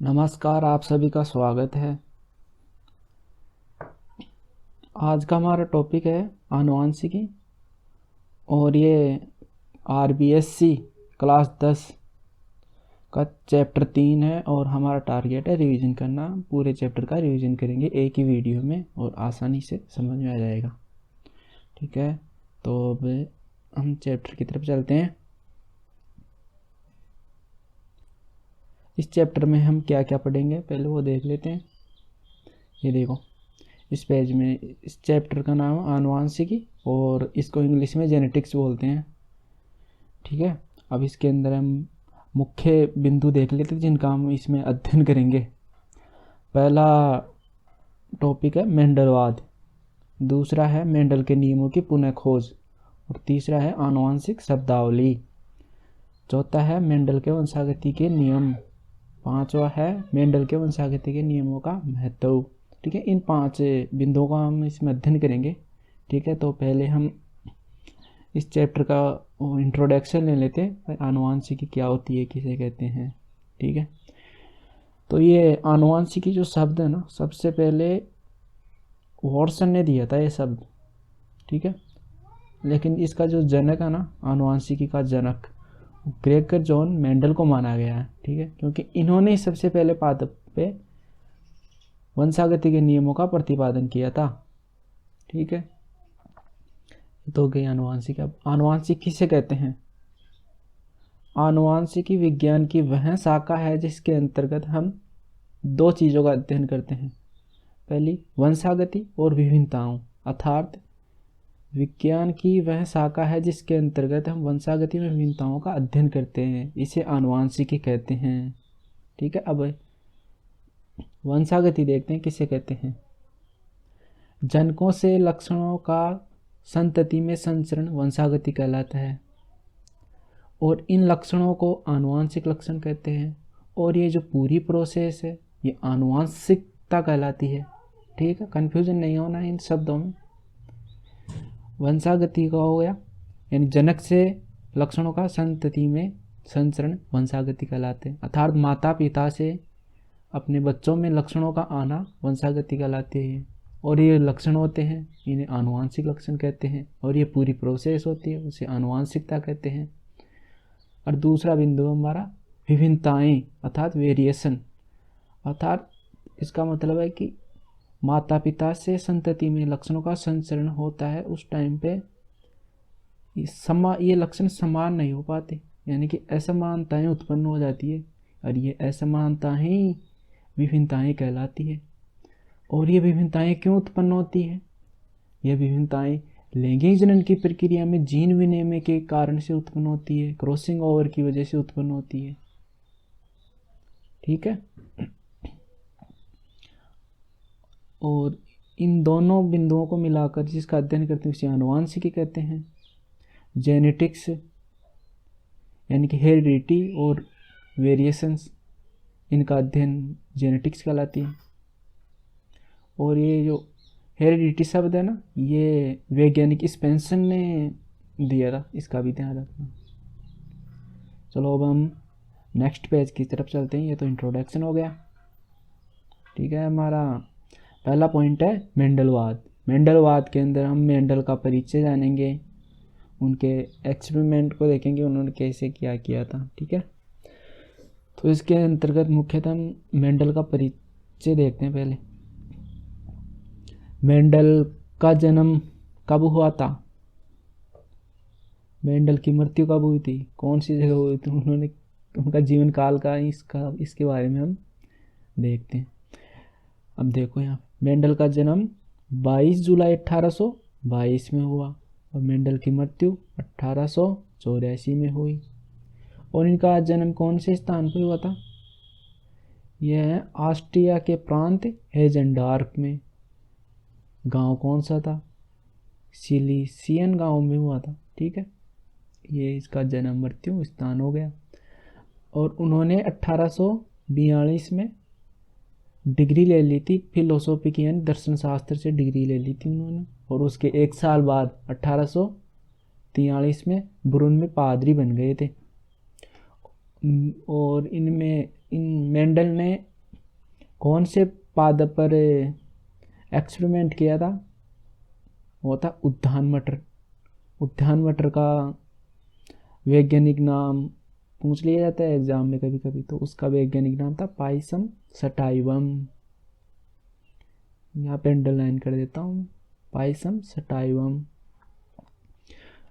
नमस्कार, आप सभी का स्वागत है। आज का हमारा टॉपिक है आनुवंशिकी और ये आरबीएससी क्लास 10 का चैप्टर 3 है और हमारा टारगेट है रिवीजन करना। पूरे चैप्टर का रिवीजन करेंगे एक ही वीडियो में और आसानी से समझ में आ जाएगा। ठीक है, तो अब हम चैप्टर की तरफ चलते हैं। इस चैप्टर में हम क्या क्या पढ़ेंगे पहले वो देख लेते हैं। ये देखो, इस पेज में इस चैप्टर का नाम आनुवंशिकी और इसको इंग्लिश में जेनेटिक्स बोलते हैं। ठीक है, अब इसके अंदर हम मुख्य बिंदु देख लेते हैं जिनका हम इसमें अध्ययन करेंगे। पहला टॉपिक है मेंडलवाद, दूसरा है मेंडल के नियमों की पुनः खोज और तीसरा है आनुवंशिक शब्दावली। चौथा है मेंडल के वंशागति के नियम। पांचवा है मेंडल के वंशागति के नियमों का महत्व। ठीक है, इन 5 बिंदुओं का हम इसमें अध्ययन करेंगे। ठीक है, तो पहले हम इस चैप्टर का इंट्रोडक्शन ले लेते हैं। आनुवंशिकी क्या होती है, किसे कहते हैं। ठीक है, तो ये आनुवंशिकी जो शब्द है ना, सबसे पहले वॉटसन ने दिया था ये शब्द। ठीक है, लेकिन इसका जो जनक है ना, आनुवंशिकी का जनक ग्रेगर जॉन मेंडल को माना गया है। ठीक है, क्योंकि इन्होंने ही सबसे पहले पादप पे वंशागति के नियमों का प्रतिपादन किया था। ठीक है, तो गई आनुवंशिकी। अब आनुवंशिकी किसे कहते हैं? आनुवंशिकी विज्ञान की वह शाखा है जिसके अंतर्गत हम 2 चीज़ों का अध्ययन करते हैं। पहली वंशागति और विभिन्नताओं, अर्थात विज्ञान की वह शाखा है जिसके अंतर्गत हम वंशागति में विभिन्नताओं का अध्ययन करते हैं, इसे आनुवंशिकी कहते हैं। ठीक है, अब वंशागति देखते हैं किसे कहते हैं। जनकों से लक्षणों का संतति में संचरण वंशागति कहलाता है और इन लक्षणों को आनुवंशिक लक्षण कहते हैं। और ये जो पूरी प्रोसेस है ये आनुवंशिकता कहलाती है। ठीक है, कन्फ्यूजन नहीं होना इन शब्दों में। वंशागति का हो गया, यानी जनक से लक्षणों का संतति में संचरण वंशागति कहलाते हैं, अर्थात माता पिता से अपने बच्चों में लक्षणों का आना वंशागति कहलाती है। और ये लक्षण होते हैं, इन्हें आनुवंशिक लक्षण कहते हैं। और ये पूरी प्रोसेस होती है, उसे आनुवंशिकता कहते हैं। और दूसरा बिंदु हमारा विभिन्नताएं, अर्थात वेरिएशन। अर्थात इसका मतलब है कि माता पिता से संतति में लक्षणों का संचरण होता है, उस टाइम पे ये लक्षण समान नहीं हो पाते, यानी कि असमानताएं उत्पन्न हो जाती है। और ये असमानताएं विभिन्नताएं कहलाती है। और ये विभिन्नताएं क्यों उत्पन्न होती है? ये विभिन्नताएं लैंगिक जनन की प्रक्रिया में जीन विनिमय के कारण से उत्पन्न होती है, क्रॉसिंग ओवर की वजह से उत्पन्न होती है। ठीक है, और इन दोनों बिंदुओं को मिलाकर जिसका अध्ययन करते हैं उसे आनुवंशिकी कहते हैं। जेनेटिक्स यानी कि हेरिडिटी और वेरिएशंस, इनका अध्ययन जेनेटिक्स कहलाती है। और ये जो हेरिडिटी शब्द है ना, ये वैज्ञानिक स्पेंसन ने दिया था, इसका भी ध्यान रखना। चलो अब हम नेक्स्ट पेज की तरफ चलते हैं। ये तो इंट्रोडक्शन हो गया। ठीक है, हमारा पहला पॉइंट है मेंडलवाद। मेंडलवाद के अंदर हम मेंडल का परिचय जानेंगे, उनके एक्सपेरिमेंट को देखेंगे, उन्होंने कैसे क्या किया था। ठीक है, तो इसके अंतर्गत मुख्यतः हम मेंडल का परिचय देखते हैं। पहले मेंडल का जन्म कब हुआ था, मेंडल की मृत्यु कब हुई थी, कौन सी जगह हुई थी, उनका जीवन काल का इसके बारे में हम देखते हैं। अब देखो, यहाँ मेंडल का जन्म 22 जुलाई 1822 में हुआ और मेंडल की मृत्यु 1884 में हुई। और इनका जन्म कौन से स्थान पर हुआ था? यह है ऑस्ट्रिया के प्रांत हेजेंडार्फ में। गांव कौन सा था? सिलीसियन गांव में हुआ था। ठीक है, ये इसका जन्म मृत्यु स्थान हो गया। और उन्होंने 1842 में डिग्री ले ली थी, फिलोसॉफी की यानी दर्शन शास्त्र से डिग्री ले ली थी उन्होंने। और उसके 1 साल बाद 1843 में ब्रून में पादरी बन गए थे। और इन मेंडल ने कौन से पादप पर एक्सपेरिमेंट किया था? वो था उद्यान मटर। उद्यान मटर का वैज्ञानिक नाम पूछ लिया जाता है एग्जाम में कभी कभी, तो उसका वैज्ञानिक नाम था पाइसम सटाइवम। यहाँ पे अंडरलाइन कर देता हूँ, पाइसम सटाइवम।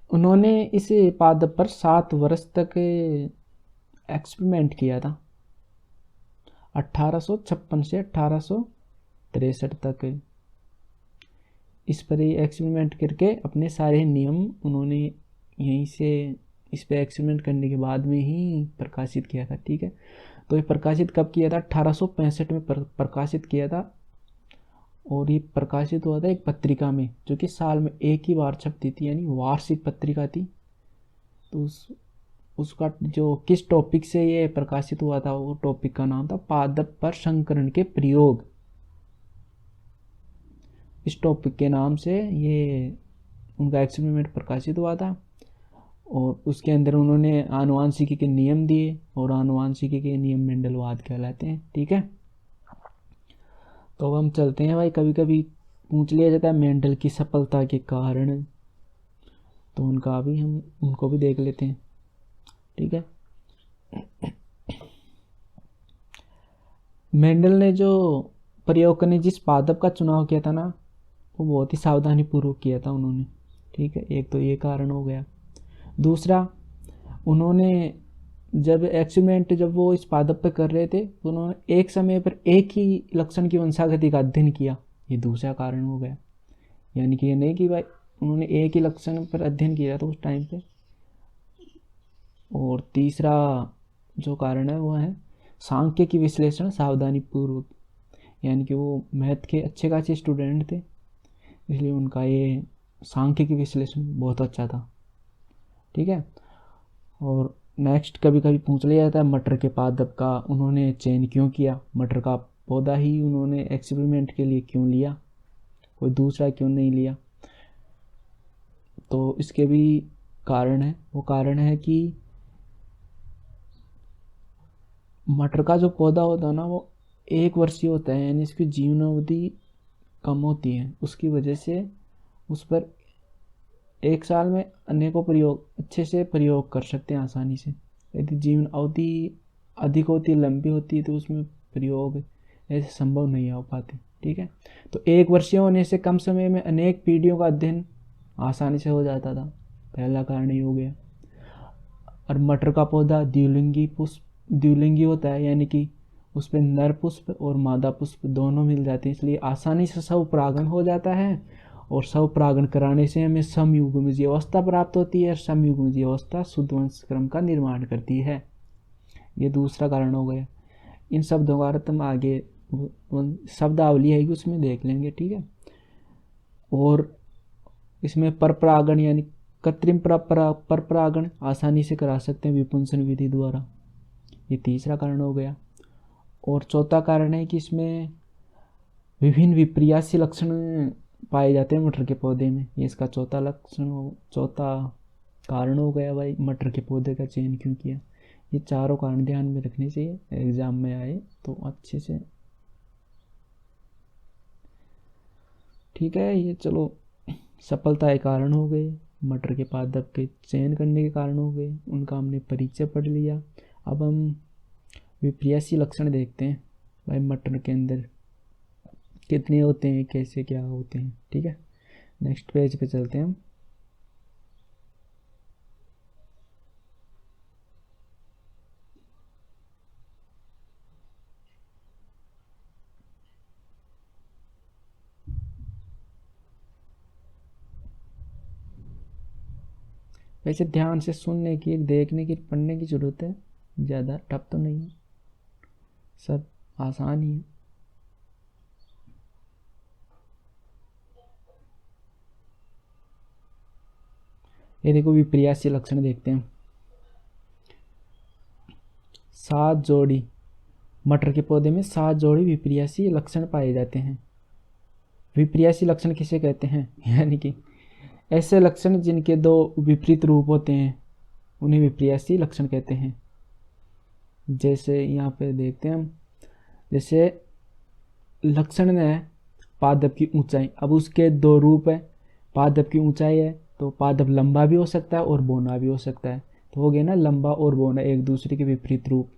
उन्होंने इस पादप पर 7 वर्ष तक एक्सपेरिमेंट किया था, 1856 से 1863 तक। इस पर ही एक्सपेरिमेंट करके अपने सारे नियम उन्होंने यहीं से इस पे एक्सपेरिमेंट करने के बाद में ही प्रकाशित किया था। ठीक है, तो ये प्रकाशित कब किया था? 1865 में प्रकाशित किया था। और ये प्रकाशित हुआ था एक पत्रिका में जो कि साल में एक ही बार छपती थी, यानी वार्षिक पत्रिका थी। तो उसका जो किस टॉपिक से ये प्रकाशित हुआ था, वो टॉपिक का नाम था पादप पर संकरण के प्रयोग। इस टॉपिक के नाम से ये उनका एक्सपेरिमेंट प्रकाशित हुआ था। और उसके अंदर उन्होंने आनुवांशिकी के नियम दिए, और आनुवांशिकी के नियम मेंडलवाद कहलाते हैं। ठीक है, तो अब हम चलते हैं भाई। कभी कभी पूछ लिया जाता है मेंडल की सफलता के कारण, तो उनको भी देख लेते हैं। ठीक है, मेंडल ने जो प्रयोग करने जिस पादप का चुनाव किया था ना, वो बहुत ही सावधानी पूर्वक किया था उन्होंने। ठीक है, एक तो ये कारण हो गया। दूसरा, उन्होंने जब वो इस पादप पे कर रहे थे, तो उन्होंने एक समय पर एक ही लक्षण की वंशागति का अध्ययन किया। ये दूसरा कारण हो गया। यानी कि ये नहीं कि भाई उन्होंने एक ही लक्षण पर अध्ययन किया था उस टाइम पे। और तीसरा जो कारण है वो है सांख्यिकी विश्लेषण सावधानी पूर्वक। यानी कि वो मैथ के अच्छे खासे स्टूडेंट थे, इसलिए उनका ये सांख्यिकी विश्लेषण बहुत अच्छा था। ठीक है, और नेक्स्ट कभी कभी पूछ लिया जाता है मटर के पादप का उन्होंने चयन क्यों किया, मटर का पौधा ही उन्होंने एक्सपेरिमेंट के लिए क्यों लिया, कोई दूसरा क्यों नहीं लिया? तो इसके भी कारण है। वो कारण है कि मटर का जो पौधा होता है ना, वो 1 वर्षीय होता है, यानी इसकी जीवन अवधि कम होती है। उसकी वजह से उस पर 1 साल में अनेकों प्रयोग अच्छे से प्रयोग कर सकते हैं आसानी से। यदि जीवन अवधि अधिक होती है, लंबी होती है, तो उसमें प्रयोग ऐसे संभव नहीं हो पाते। ठीक है, तो 1 वर्षीय होने से कम समय में अनेक पीढ़ियों का अध्ययन आसानी से हो जाता था। पहला कारण ये हो गया। और मटर का पौधा द्विलिंगी होता है, यानी कि उस पर नर पुष्प और मादा पुष्प दोनों मिल जाते हैं, इसलिए आसानी से स्वपरागण हो जाता है। और स्वपरागण कराने से हमें समयुग्मजीय अवस्था प्राप्त होती है। समयुग्मजीय अवस्था शुद्ध वंश क्रम का निर्माण करती है। ये दूसरा कारण हो गया। इन शब्दों का अर्थ हम आगे शब्दावली है उसमें देख लेंगे। ठीक है, और इसमें परपरागण यानी कृत्रिम परपरागण आसानी से करा सकते हैं विपुंसन विधि द्वारा। ये तीसरा कारण हो गया। और चौथा कारण है कि इसमें विभिन्न विपर्यासी लक्षण पाए जाते हैं मटर के पौधे में। ये इसका चौथा कारण हो गया भाई, मटर के पौधे का चयन क्यों किया। ये चारों कारण ध्यान में रखने चाहिए, एग्जाम में आए तो अच्छे से। ठीक है, ये चलो सफलता के कारण हो गए, मटर के पादप के चयन करने के कारण हो गए, उनका हमने परिचय पढ़ लिया। अब हम विपर्यासी लक्षण देखते हैं भाई मटर के अंदर कितने होते हैं, कैसे क्या होते हैं। ठीक है, नेक्स्ट पेज पे चलते हैं हम। वैसे ध्यान से सुनने की, देखने की, पढ़ने की जरूरत है, ज़्यादा टफ तो नहीं है, सब आसान ही है। ये देखो विपर्यासी लक्षण देखते हैं। 7 जोड़ी मटर के पौधे में 7 जोड़ी विपर्यासी लक्षण पाए जाते हैं। विपर्यासी लक्षण किसे कहते हैं? यानी कि ऐसे लक्षण जिनके 2 विपरीत रूप होते हैं, उन्हें विपर्यासी लक्षण कहते हैं। जैसे यहाँ पे देखते हैं हम, जैसे लक्षण है पादप की ऊंचाई। अब उसके दो रूप है, पादप की ऊंचाई है तो पादप लंबा भी हो सकता है और बौना भी हो सकता है। तो हो गया ना, लंबा और बौना एक दूसरे के विपरीत रूप,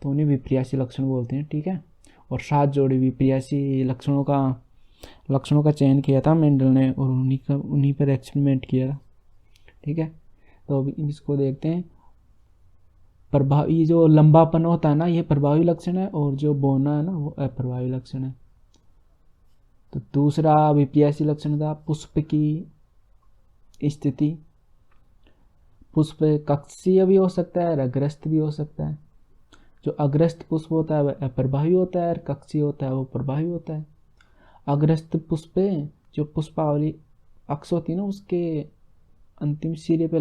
तो उन्हें विपर्यासी लक्षण बोलते हैं। ठीक है, और 7 जोड़ी विपर्यासी लक्षणों का चयन किया था मेंडल ने और उन्हीं पर एक्सपेरिमेंट किया था। ठीक है, तो अभी इसको देखते हैं। प्रभावी जो लंबापन होता है ना, ये प्रभावी लक्षण है, और जो बौना है ना वो अप्रभावी लक्षण है। तो दूसरा विपर्यासी लक्षण था पुष्प की स्थिति। पुष्प कक्षीय भी हो सकता है, अग्रस्त भी हो सकता है। जो अग्रस्त पुष्प होता है वह अप्रभावी होता है, और कक्षीय होता है वो प्रभावी होता है। अग्रस्त पुष्प जो पुष्पावली अक्ष होती है ना, उसके अंतिम सिरे पे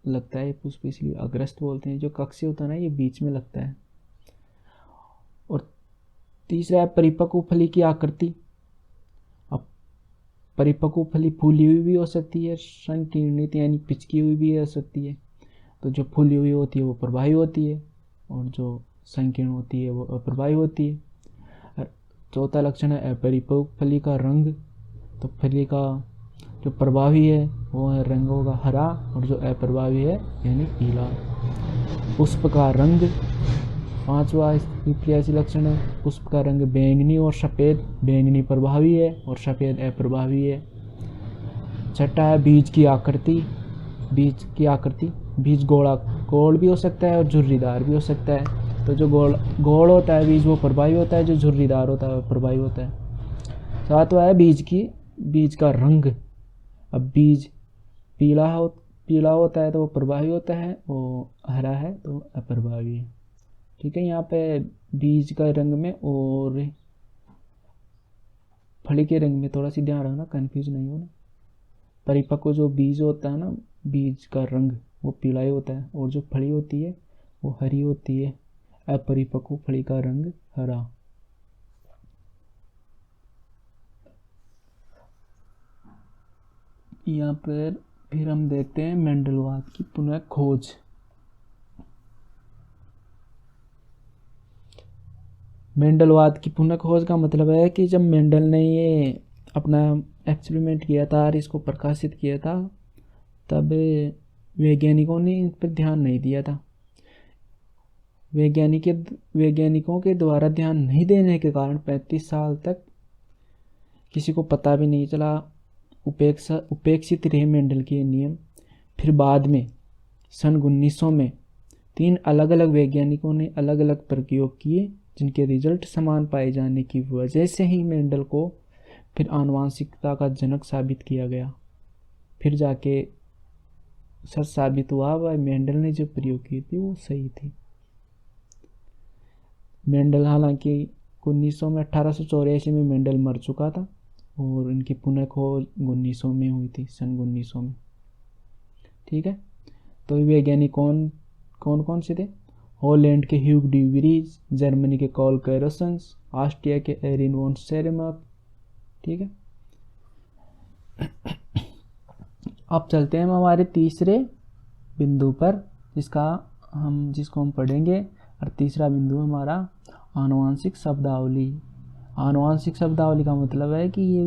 लगता है पुष्प, इसलिए अग्रस्त बोलते हैं। जो कक्षीय होता है ना, ये बीच में लगता है। और तीसरा है परिपक्व फली की आकृति। अब परिपक्व फली फूली हुई भी हो सकती है, संकीर्णित यानी पिचकी हुई भी हो सकती है। तो जो फूली हुई होती है वो प्रभावी होती है, और जो संकीर्ण होती है वो अप्रभावी होती है। और चौथा लक्षण है अपरिपक्व फली का रंग। तो फली का जो प्रभावी है वो है रंग होगा हरा, और जो अप्रभावी है यानी पीला। पुष्प का रंग, पांचवा विपर्यासी लक्षण है पुष्प का रंग बैंगनी और सफ़ेद। बैंगनी प्रभावी है और सफ़ेद अप्रभावी है। छठा है बीज की आकृति। बीज गोल भी हो सकता है और झुर्रीदार भी हो सकता है। तो जो गोल होता है बीज वो प्रभावी होता है, जो झुर्रीदार होता है वो प्रभावी होता है। सातवां है बीज का रंग। अब बीज पीला होता है तो वो प्रभावी होता है, वो हरा है तो अप्रभावी है। ठीक है, यहाँ पे बीज का रंग में और फली के रंग में थोड़ा सी ध्यान रखना, कंफ्यूज नहीं होना। परिपक्व जो बीज होता है ना, बीज का रंग वो पीला ही होता है, और जो फली होती है वो हरी होती है। अपरिपक्व फली का रंग हरा। यहाँ पर फिर हम देखते हैं मेंडलवाद की पुनः खोज। मेंडलवाद की पुनः खोज का मतलब है कि जब मेंडल ने ये अपना एक्सपेरिमेंट किया था और इसको प्रकाशित किया था, तब वैज्ञानिकों ने इन पर ध्यान नहीं दिया था। वैज्ञानिकों के द्वारा ध्यान नहीं देने के कारण 35 साल तक किसी को पता भी नहीं चला, उपेक्षित रहे मेंडल के नियम। फिर बाद में सन 1900 में 3 अलग अलग वैज्ञानिकों ने अलग अलग प्रयोग किए, जिनके रिजल्ट समान पाए जाने की वजह से ही मेंडल को फिर आनुवांशिकता का जनक साबित किया गया। फिर जाके सच साबित हुआ वह मेंडल ने जो प्रयोग की थी वो सही थी। मेंडल हालांकि 1900 में 1884 में मेंडल मर चुका था, और इनकी पुनः खोज 1900 में हुई थी, सन 1900 में। ठीक है, तो वैज्ञानिक कौन से थे? हॉलैंड के ह्यूग डी वरीज, जर्मनी के कार्ल कैरोसन्स, ऑस्ट्रिया के एरिन वॉन सेरेमाक। ठीक है, अब चलते हैं हम हमारे तीसरे बिंदु पर, जिसको हम पढ़ेंगे। और तीसरा बिंदु हमारा आनुवांशिक शब्दावली। आनुवांशिक शब्दावली का मतलब है कि ये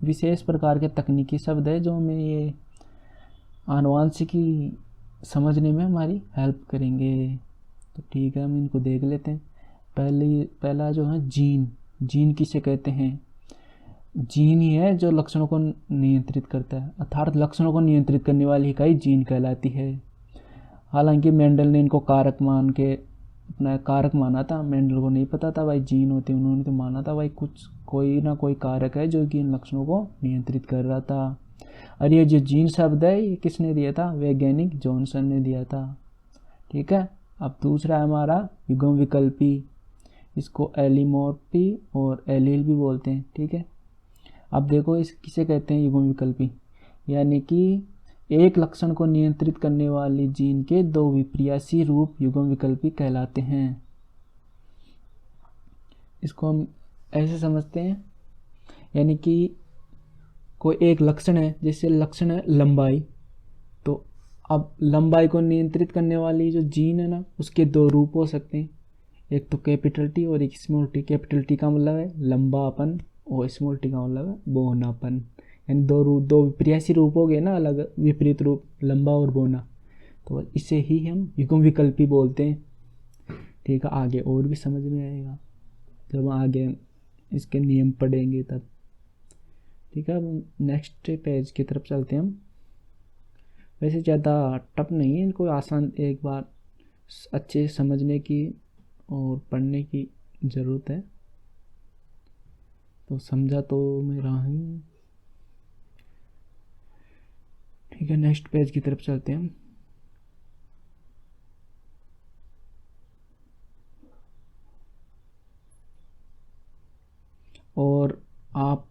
विशेष प्रकार के तकनीकी शब्द है जो हमें ये आनुवांशिकी समझने में हमारी हेल्प करेंगे। तो ठीक है, हम इनको देख लेते हैं। पहला जो है जीन किसे कहते हैं? जीन ही है जो लक्षणों को नियंत्रित करता है, अर्थात लक्षणों को नियंत्रित करने वाली इकाई जीन कहलाती है। हालांकि मेंडल ने इनको कारक माना था। मेंडल को नहीं पता था भाई जीन होते, उन्होंने तो माना था भाई कोई ना कोई कारक है जो कि इन लक्षणों को नियंत्रित कर रहा था। और ये जो जीन शब्द है ये किसने दिया था? वैज्ञानिक जॉनसन ने दिया था। ठीक है, अब दूसरा है हमारा युग्म विकल्पी। इसको एलिमोर्फी और एलील भी बोलते हैं। ठीक है, अब देखो इस किसे कहते हैं युग्म विकल्पी, यानी कि एक लक्षण को नियंत्रित करने वाली जीन के 2 विपर्यासी रूप युग्म विकल्पी कहलाते हैं। इसको हम ऐसे समझते हैं, यानी कि कोई एक लक्षण है, जैसे लक्षण है लंबाई, तो अब लंबाई को नियंत्रित करने वाली जो जीन है ना, उसके दो रूप हो सकते हैं, एक तो कैपिटल टी और एक स्मॉल टी। कैपिटल टी का मतलब है लंबापन और स्मॉल टी का मतलब है बौनापन। यानी दो रूप, दो विपरीत रूप हो गए ना, अलग विपरीत रूप, लंबा और बौना। तो इसे ही हम युग्म विकल्पी बोलते हैं। ठीक है, आगे और भी समझ में आएगा जब आगे इसके नियम पढ़ेंगे तब। ठीक है, अब नेक्स्ट पेज की तरफ चलते हैं हम। वैसे ज़्यादा टफ नहीं है, इनको आसान एक बार अच्छे समझने की और पढ़ने की ज़रूरत है। तो समझा तो मैं रहा हूँ। ठीक है, नेक्स्ट पेज की तरफ चलते हैं हम। और आप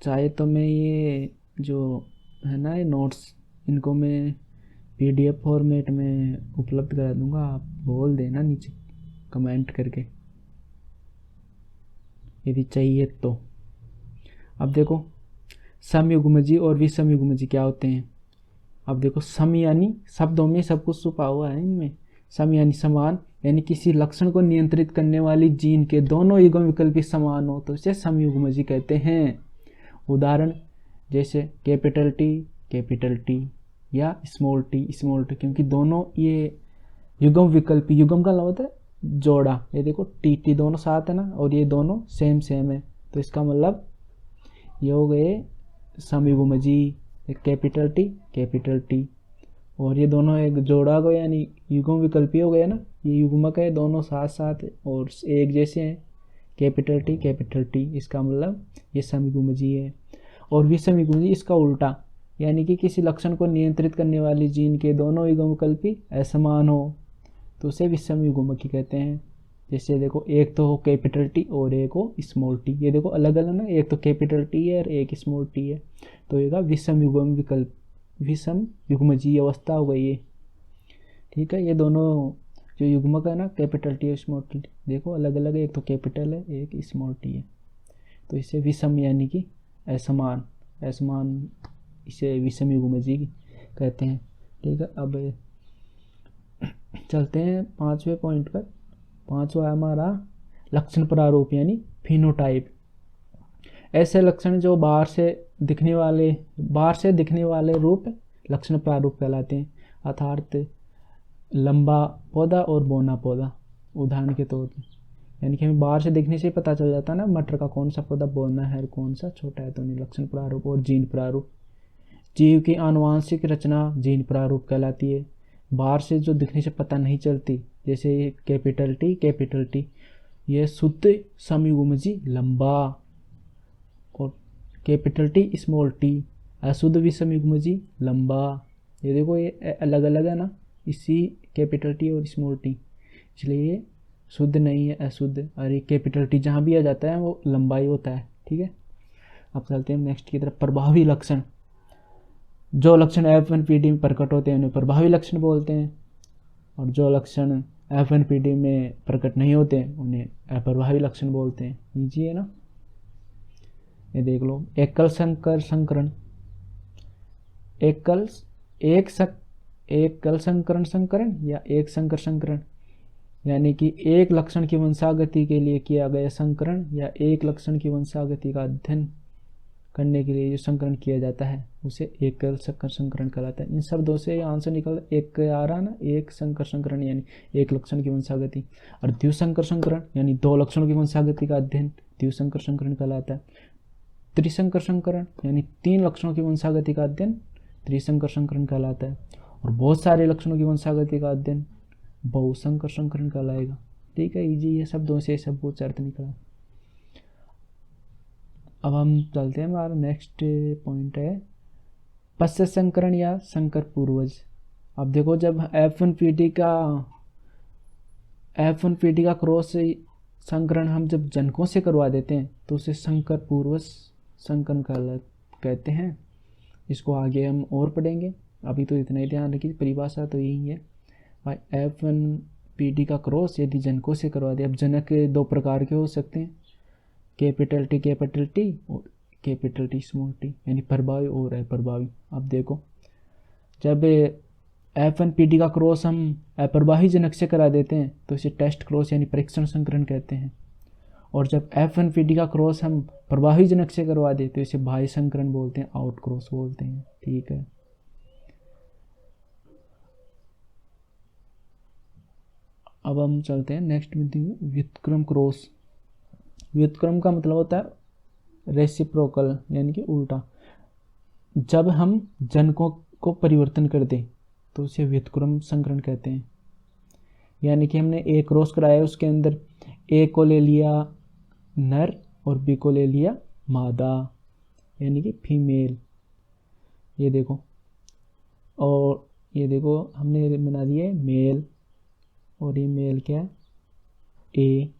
चाहे तो मैं ये जो है ना ये नोट्स, इनको मैं पीडीएफ फॉर्मेट में उपलब्ध करा दूंगा, आप बोल देना नीचे कमेंट करके यदि चाहिए तो। अब देखो, समयुग्मजी और विषमयुग्मजी क्या होते हैं। अब देखो, सम यानी शब्दों में सब कुछ छुपा हुआ है इनमें। सम यानी समान, यानी किसी लक्षण को नियंत्रित करने वाली जीन के दोनों युग्म विकल्पी समान हो तो इसे समयुग्मजी कहते हैं। उदाहरण जैसे कैपिटल टी या स्मॉल टी, क्योंकि दोनों ये युग्म विकल्पी, युग्म का मतलब होता है जोड़ा। ये देखो टी टी दोनों साथ है ना, और ये दोनों सेम सेम है, तो इसका मतलब ये हो गए समयुग्मजी। कैपिटल टी और ये दोनों एक जोड़ा हो गया, यानी युग्म विकल्पी हो गया ना। ये युग्मक है, दोनों साथ साथ और एक जैसे हैं। कैपिटल टी इसका मतलब ये समयुग्मजी है। और विषमयुग्मजी इसका उल्टा, यानी कि किसी लक्षण को नियंत्रित करने वाली जीन के दोनों युग्म विकल्पी असमान हो तो उसे विषमयुग्मकी कहते हैं। जैसे देखो, एक तो हो कैपिटल टी और एक हो स्मॉल टी। ये देखो अलग अलग ना, एक तो कैपिटल टी है और एक स्मॉल टी है, तो ये विषम युग्म विकल्प, विषम युग्मजीय अवस्था हो गई है। ठीक है, ये दोनों जो युग्मक है ना, कैपिटल टी और स्मॉल टी, देखो अलग अलग है, एक तो कैपिटल है एक स्मॉल टी है, तो इसे विषम यानी कि असमान, असमान इसे विषम युग्मजी कहते हैं। ठीक है, अब चलते हैं पांचवें पॉइंट पर। पांचवा है हमारा लक्षण प्रारूप यानी फिनोटाइप। ऐसे लक्षण जो बाहर से दिखने वाले रूप लक्षण प्रारूप कहलाते हैं, अर्थात लंबा पौधा और बौना पौधा। उदाहरण के तौर पर, यानी कि हमें बाहर से देखने से पता चल जाता है ना मटर का कौन सा पौधा बौना है और कौन सा छोटा है, तो नहीं लक्षण प्रारूप। और जीन प्रारूप, जीव की आनुवांशिक रचना जीन प्रारूप कहलाती है, बाहर से जो दिखने से पता नहीं चलती। जैसे कैपिटल टी यह शुद्ध समयुग्मजी लंबा, और कैपिटल टी स्मॉल टी अशुद्ध विषमयुग्मजी लंबा। ये देखो ये अलग अलग है ना, इसी कैपिटल टी और स्मॉल टी, इसलिए ये शुद्ध नहीं है, अशुद्ध। और ये कैपिटल टी जहाँ भी आ जाता है वो लंबाई होता है। ठीक है, अब चलते हैं नेक्स्ट की तरफ। प्रभावी लक्षण, जो लक्षण F1PD में प्रकट होते हैं उन्हें प्रभावी लक्षण बोलते हैं, और जो लक्षण F1PD में प्रकट नहीं होते उन्हें अप्रभावी लक्षण बोलते हैं। ईजी है ना, ये देख लो। एकल संकर संकरण, एकल संकरण संकरण या एक संकर संकरण, यानी कि एक लक्षण की वंशागति के लिए किया गया संकरण या एक लक्षण की वंशागति का अध्ययन करने के लिए जो संकरण किया जाता है उसे एकल संकर संकरण कहलाता है। इन शब्दों से आंसर निकल एक आ रहा ना, एक संकर संकरण यानी एक लक्षण की वंशागति, और द्विसंकर संकरण यानी दो लक्षणों की वंशागति का अध्ययन द्विसंकर संकरण कहलाता है। त्रिसंकर संकरण यानी तीन लक्षणों की वंशागति का अध्ययन त्रिसंकर संकरण कहलाता है, और बहुत सारे लक्षणों की वंशागति का अध्ययन बहुसंकर संकरण कहलाएगा। ठीक है, इजी ये शब्दों से सब कुछ अर्थ निकला। अब हम चलते हैं, हमारा नेक्स्ट पॉइंट है पश्चात संकरण या संकर पूर्वज। अब देखो, जब F1PD का क्रॉस संकरण हम जब जनकों से करवा देते हैं तो उसे संकर पूर्वज संकरण कहते हैं। इसको आगे हम और पढ़ेंगे, अभी तो इतना ही ध्यान रखिए, परिभाषा तो यही है भाई। F1PD का क्रॉस यदि जनकों से करवा दे, अब जनक दो प्रकार के हो सकते हैं, कैपिटल टी और कैपिटल टी स्मॉल टी, यानी प्रभावी और अप्रभावी। अब देखो, जब F1PD का क्रॉस हम अप्रवाही जनक से करा देते हैं तो इसे टेस्ट क्रॉस यानी परीक्षण संकरण कहते हैं। और जब F1PD का क्रॉस हम प्रवाही जनक से करवा देते तो इसे बाह्य संकरण बोलते हैं, आउट क्रॉस बोलते हैं। ठीक है, अब हम चलते हैं नेक्स्ट विधि में, व्युत्क्रम क्रॉस। व्युत्क्रम का मतलब होता है रेसिप्रोकल यानी कि उल्टा। जब हम जनकों को परिवर्तन कर दें तो उसे व्युत्क्रम संकरण कहते हैं। यानी कि हमने ए क्रॉस कराया, उसके अंदर ए को ले लिया नर और बी को ले लिया मादा यानी कि फीमेल। ये देखो, और ये देखो हमने बना दिए मेल, और ये मेल क्या है ए,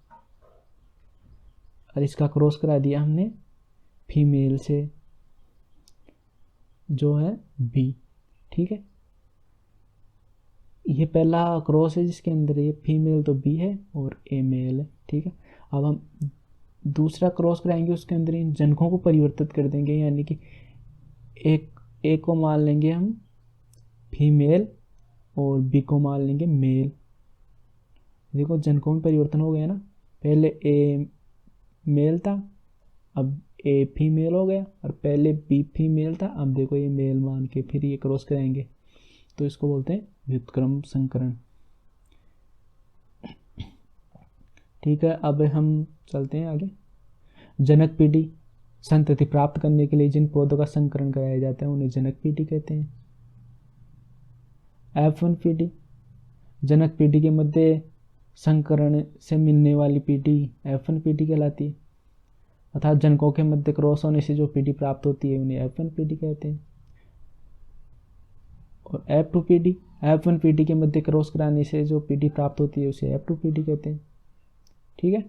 और इसका क्रॉस करा दिया हमने फीमेल से जो है बी। ठीक है, ये पहला क्रॉस है जिसके अंदर ये फीमेल तो बी है और ए मेल है। ठीक है, अब हम दूसरा क्रॉस कराएंगे, उसके अंदर इन जनकों को परिवर्तित कर देंगे, यानी कि एक को मान लेंगे हम फीमेल और बी को मान लेंगे मेल। देखो जनकों में परिवर्तन हो गया ना, पहले ए मेल था अब ए फीमेल हो गया, और पहले बी फीमेल था अब देखो ये मेल मान के फिर ये क्रॉस कराएंगे तो इसको बोलते हैं व्युत्क्रम संकरण। ठीक है, अब हम चलते हैं आगे। जनक पीढ़ी, संतति प्राप्त करने के लिए जिन पौधों का संकरण कराया जाता है उन्हें जनक पीढ़ी कहते हैं। F1 पीढ़ी, जनक पीढ़ी के मध्य संकरण से मिलने वाली पीढ़ी F1 पीढ़ी कहलाती है, अर्थात जनकों के मध्य क्रॉस होने से जो पीढ़ी प्राप्त होती है उन्हें F1 पीढ़ी कहते हैं। और F2 पीढ़ी, F1 पीढ़ी के मध्य क्रॉस कराने से जो पीढ़ी प्राप्त होती है उसे F2 पीढ़ी कहते हैं। ठीक है,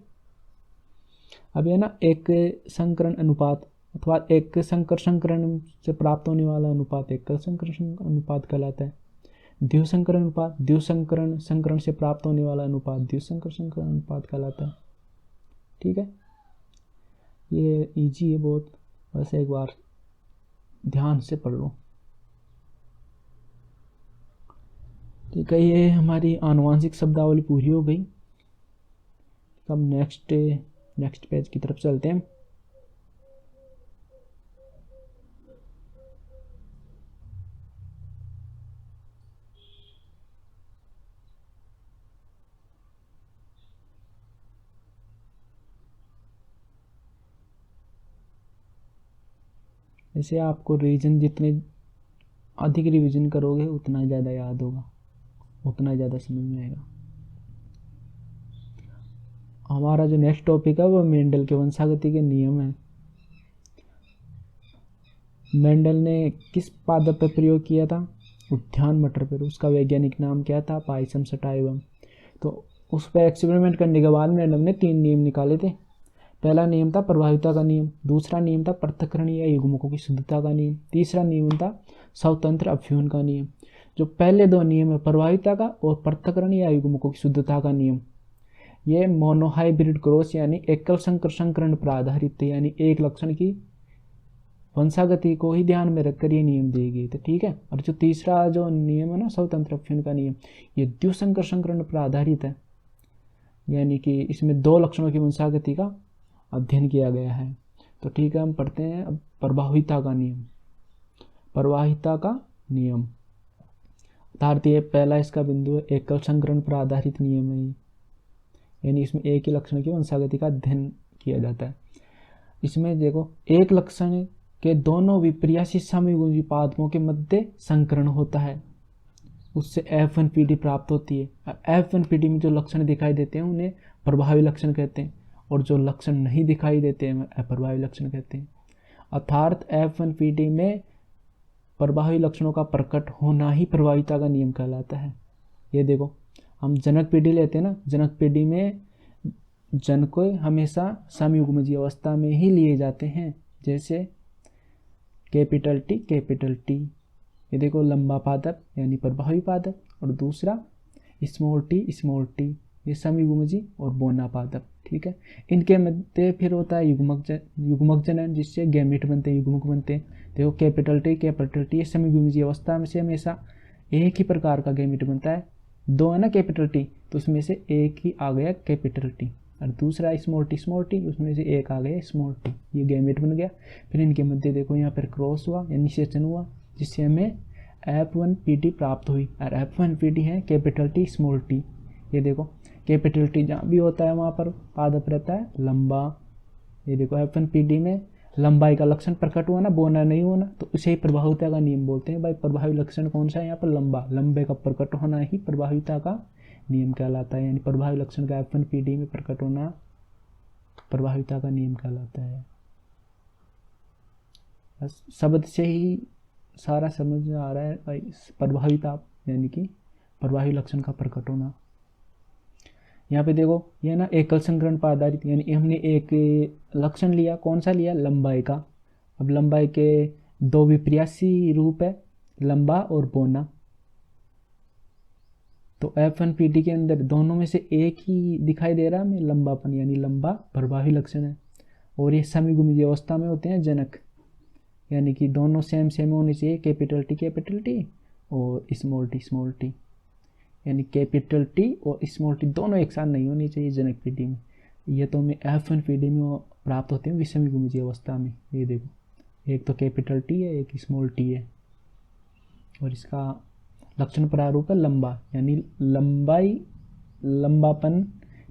अब ये ना एक संकरण अनुपात अथवा एक संकर संकरण से प्राप्त होने वाला अनुपात एकल संकरण अनुपात कहलाता है। द्विसंकर अनुपात, द्विसंकरण संकरण से प्राप्त होने वाला अनुपात द्विसंकर संकरण अनुपात कहलाता है। ठीक है, ये इजी है बहुत, बस एक बार ध्यान से पढ़ लो। ठीक है, ये हमारी आनुवांशिक शब्दावली पूरी हो गई। अब नेक्स्ट पेज की तरफ चलते हैं। जैसे आपको रिवीजन जितने अधिक रिवीजन करोगे उतना ज़्यादा याद होगा, उतना ज़्यादा समझ में आएगा। हमारा जो नेक्स्ट टॉपिक है वो मेंडल के वंशागति के नियम है। मेंडल ने किस पादप पर प्रयोग किया था? उद्यान मटर पर। उसका वैज्ञानिक नाम क्या था? Pisum sativum. तो उस पर एक्सपेरिमेंट करने के बाद मेंडल ने 3 नियम निकाले थे। पहला नियम था प्रभाविता का नियम, दूसरा नियम था पृथक्करण या युग्मकों की शुद्धता का नियम, तीसरा नियम था स्वतंत्र अभ्यूहन का नियम। जो पहले 2 नियम है प्रभाविता का और पृथक्करण या युग्मकों की शुद्धता का नियम, ये मोनोहाइब्रिड क्रॉस यानी एकल संकर संकरण पर आधारित थे, यानी एक लक्षण की वंशागति को ही ध्यान में रखकर ये नियम दिए गए थे। ठीक है, और जो तीसरा जो नियम है ना स्वतंत्र अभ्यूहन का नियम, ये द्विसंकर संकरण पर आधारित है, यानी कि इसमें 2 लक्षणों की वंशागति का अध्ययन किया गया है। तो ठीक है, हम पढ़ते हैं अब प्रभाविता का नियम। प्रवाहिता का नियम अर्थात ये पहला इसका बिंदु है, एकल संकरण पर आधारित नियम है, यानी इसमें एक ही लक्षण की वंशागति का अध्ययन किया जाता है। इसमें देखो एक लक्षण के दोनों विपर्यासी समयुग्मी पादपों के मध्य संकरण होता है, उससे F1 पीढ़ी प्राप्त होती है। F1 पीढ़ी में जो लक्षण दिखाई देते हैं उन्हें प्रभावी लक्षण कहते हैं, और जो लक्षण नहीं दिखाई देते हैं अप्रभावी लक्षण कहते हैं। अर्थात F1 पीढ़ी में प्रभावी लक्षणों का प्रकट होना ही प्रभाविता का नियम कहलाता है। ये देखो हम जनक पीढ़ी लेते हैं ना, जनक पीढ़ी में जनक हमेशा समयुग्मजीय अवस्था में ही लिए जाते हैं, जैसे कैपिटल टी। ये देखो लंबा पादप यानी प्रभावी पादप, और दूसरा स्मॉल टी ये समयुग्मजी और बोना पादप। ठीक है, इनके मध्य फिर होता है युग्मक जनन, जिससे गैमेट बनते हैं, युग्मक बनते हैं। देखो कैपिटल टी ये समयुग्मजीय अवस्था में से हमेशा एक ही प्रकार का गैमेट बनता है। दो है ना कैपिटल टी, तो उसमें से एक ही आ गया कैपिटल टी, और दूसरा स्मॉल टी, उसमें से एक आ गया स्मॉल टी, ये गैमेट बन गया। फिर इनके मध्य देखो यहाँ पर क्रॉस हुआ या निषेचन हुआ, जिससे हमें F1PT प्राप्त हुई, और F1PT है कैपिटल टी स्मॉल टी। ये देखो कैपिटल टी जहाँ भी होता है वहाँ पर पादप रहता है लंबा। ये देखो F1PT में लंबाई का लक्षण प्रकट हुआ ना, बोना नहीं होना, तो उसे ही प्रभाविता का नियम बोलते हैं। भाई प्रभावी लक्षण कौन सा है यहाँ पर, लंबा, लंबे का प्रकट होना ही प्रभाविता का नियम कहलाता है। यानी प्रभावी लक्षण का F1PD में प्रकट होना प्रभाविता का नियम कहलाता है। बस शब्द से ही सारा समझ में आ रहा है भाई, प्रभाविता यानी कि प्रभावी लक्षण का प्रकट होना। यहाँ पे देखो ये ना एकल संकरण पर आधारित, यानी हमने एक लक्षण लिया, कौन सा लिया, लंबाई का। अब लंबाई के दो विपर्यासी रूप है, लंबा और बोना। तो F1PD के अंदर दोनों में से एक ही दिखाई दे रहा है हमें, लंबापन, यानी लंबा प्रभावी लक्षण है। और ये समीगुमिज अवस्था में होते हैं जनक, यानी कि दोनों सेम होने चाहिए, कैपिटल टी और स्मॉल टी, यानी कैपिटल टी और स्मॉल टी दोनों एक साथ नहीं होनी चाहिए जनक पीडी में। ये तो हमें F1PD में प्राप्त होते हैं विषमयुग्मज अवस्था में। ये देखो एक तो कैपिटल टी है, एक स्मॉल टी है, और इसका लक्षण प्रारूप है लंबा, यानी लंबाई, लंबापन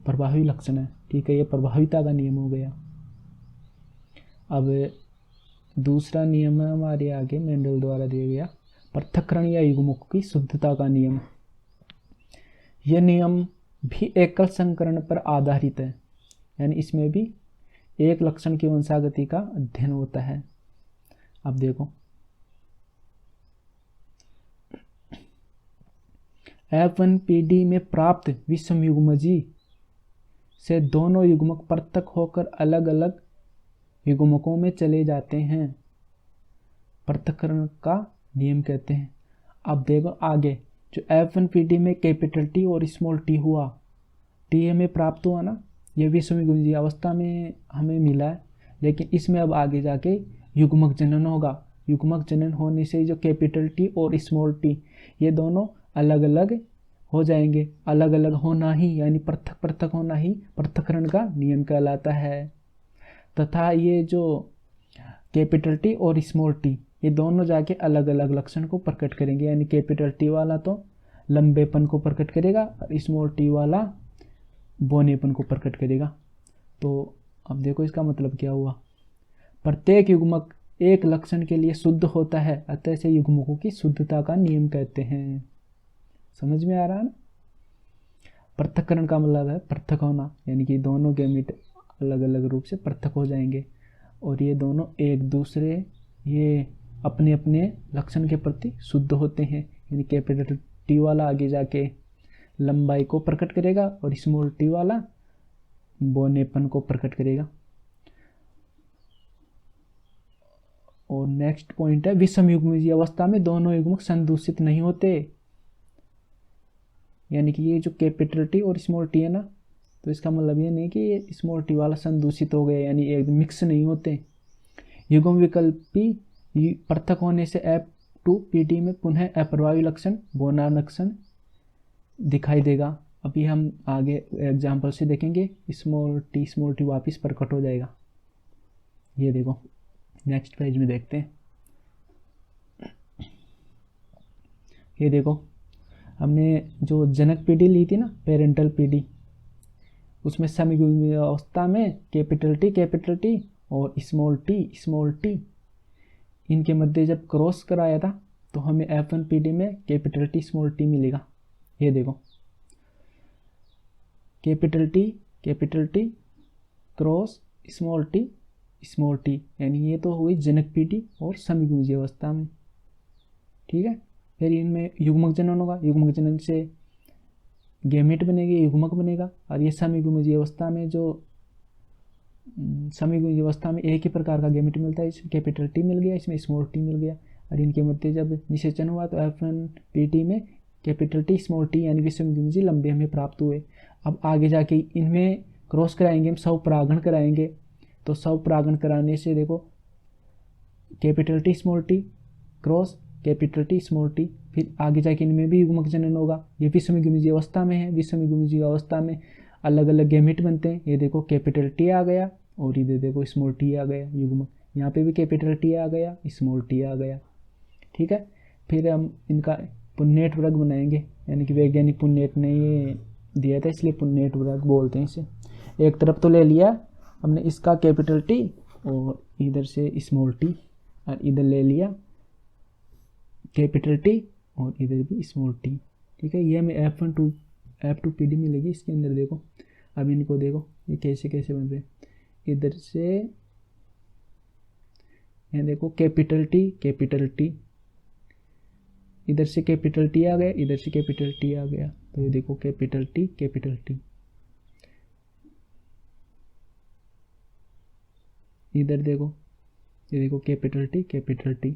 प्रभावी लक्षण है। ठीक है, ये प्रभाविता का नियम हो गया। अब दूसरा नियम है हमारे आगे मेंडल द्वारा दिया गया, पृथक्करण या युग्मक की शुद्धता का नियम। यह नियम भी एकल संकरण पर आधारित है, यानी इसमें भी एक लक्षण की वंशागति का अध्ययन होता है। अब देखो F1PD में प्राप्त विषम युग्मजी से दोनों युग्मक पृथक होकर अलग अलग युग्मकों में चले जाते हैं, पृथक्करण का नियम कहते हैं। अब देखो आगे जो F1PD में कैपिटल टी और स्मॉल टी हुआ, टी हमें प्राप्त हुआ ना, ये विषम युग्मजीय अवस्था में हमें मिला है, लेकिन इसमें अब आगे जाके युग्मक जनन होगा। युग्मक जनन होने से जो कैपिटल टी और स्मॉल टी ये दोनों अलग अलग हो जाएंगे। अलग अलग होना ही यानी पृथक पृथक होना ही पृथक्करण का नियम कहलाता है। तथा ये जो कैपिटल टी और स्मॉल टी ये दोनों जाके अलग अलग लक्षण को प्रकट करेंगे, यानी कैपिटल टी वाला तो लंबेपन को प्रकट करेगा और स्मॉल टी वाला बोनेपन को प्रकट करेगा। तो अब देखो इसका मतलब क्या हुआ, प्रत्येक युग्मक एक लक्षण के लिए शुद्ध होता है, अतः से युग्मकों की शुद्धता का नियम कहते हैं। समझ में आ रहा है ना। पृथक्करण का मतलब है पृथक होना, यानी कि दोनों गैमेट अलग अलग रूप से पृथक हो जाएंगे और ये दोनों एक दूसरे ये अपने अपने लक्षण के प्रति शुद्ध होते हैं। यानी कैपिटल टी वाला आगे जाके लंबाई को प्रकट करेगा और स्मॉल टी वाला बोनेपन को प्रकट करेगा। और नेक्स्ट पॉइंट है विषम युग्मजीय अवस्था में दोनों युग्मक संदूषित नहीं होते, यानी कि ये जो कैपिटल टी और स्मॉल टी है ना, तो इसका मतलब ये नहीं कि ये स्मॉल टी वाला संदूषित हो गया, यानी एक मिक्स नहीं होते। युग्म विकल्पी पृथक होने से F2PD में पुनः अप्रभावी लक्षण बोना लक्षण दिखाई देगा। अभी हम आगे एग्जाम्पल से देखेंगे, स्मॉल टी वापिस प्रकट हो जाएगा। ये देखो नेक्स्ट पेज में देखते हैं। ये देखो हमने जो जनक पीढ़ी ली थी ना, पेरेंटल पीढ़ी, उसमें समयुग्मीय अवस्था में कैपिटल टी और स्मॉल टी इनके मध्य जब क्रॉस कराया था तो हमें F1PD में कैपिटल टी स्मॉल टी मिलेगा। ये देखो capital T cross small T, यानी ये तो हुई जनक पीढ़ी और समयुग्मजीय अवस्था में। ठीक है, फिर इनमें युग्मक जनन होगा, युग्मक जनन से गैमेट बनेगी, युग्मक बनेगा। और ये समयुग्मजीय अवस्था में जो समयुग्मजीय अवस्था में एक ही प्रकार का गैमेट मिलता है, इसमें कैपिटल टी मिल गया, इसमें स्मॉल टी मिल गया, और इनके मध्य जब निषेचन हुआ तो F1PD में कैपिटल टी स्मॉल टी यानी कि समयुग्मजीय लंबे हमें प्राप्त हुए। अब आगे जाके इनमें क्रॉस कराएंगे, हम स्वपरागण कराएंगे, तो स्वपरागण कराने से देखो capital T small T cross capital T small T, फिर आगे जाके इनमें भी युग्मक जनन होगा। ये विषमयुग्मजीय अवस्था में है, विषमयुग्मजीय अवस्था में अलग अलग गैमेट बनते हैं। ये देखो कैपिटल टी आ गया और इधर देखो स्मॉल टी आ गया युग्मक, यहाँ पे भी कैपिटल टी आ गया, स्मॉल टी आ गया, ठीक है। फिर हम इनका पुन्नेट वर्ग बनाएंगे, यानी कि वैज्ञानिक पुन्नेट ने ये दिया था इसलिए पुन्नेट वर्ग बोलते हैं इसे। एक तरफ तो ले लिया हमने इसका कैपिटल टी और इधर से स्मॉल टी, और इधर ले लिया कैपिटल टी और इधर भी स्मॉल टी, ठीक है। ये हमें F2PD मिलेगी इसके अंदर। देखो अब इनको देखो ये कैसे कैसे बन रहे हैं, इधर से यहाँ देखो कैपिटल टी, इधर से कैपिटल टी आ गया, इधर से कैपिटल टी आ गया, तो ये देखो कैपिटल टी, इधर देखो ये देखो कैपिटल टी,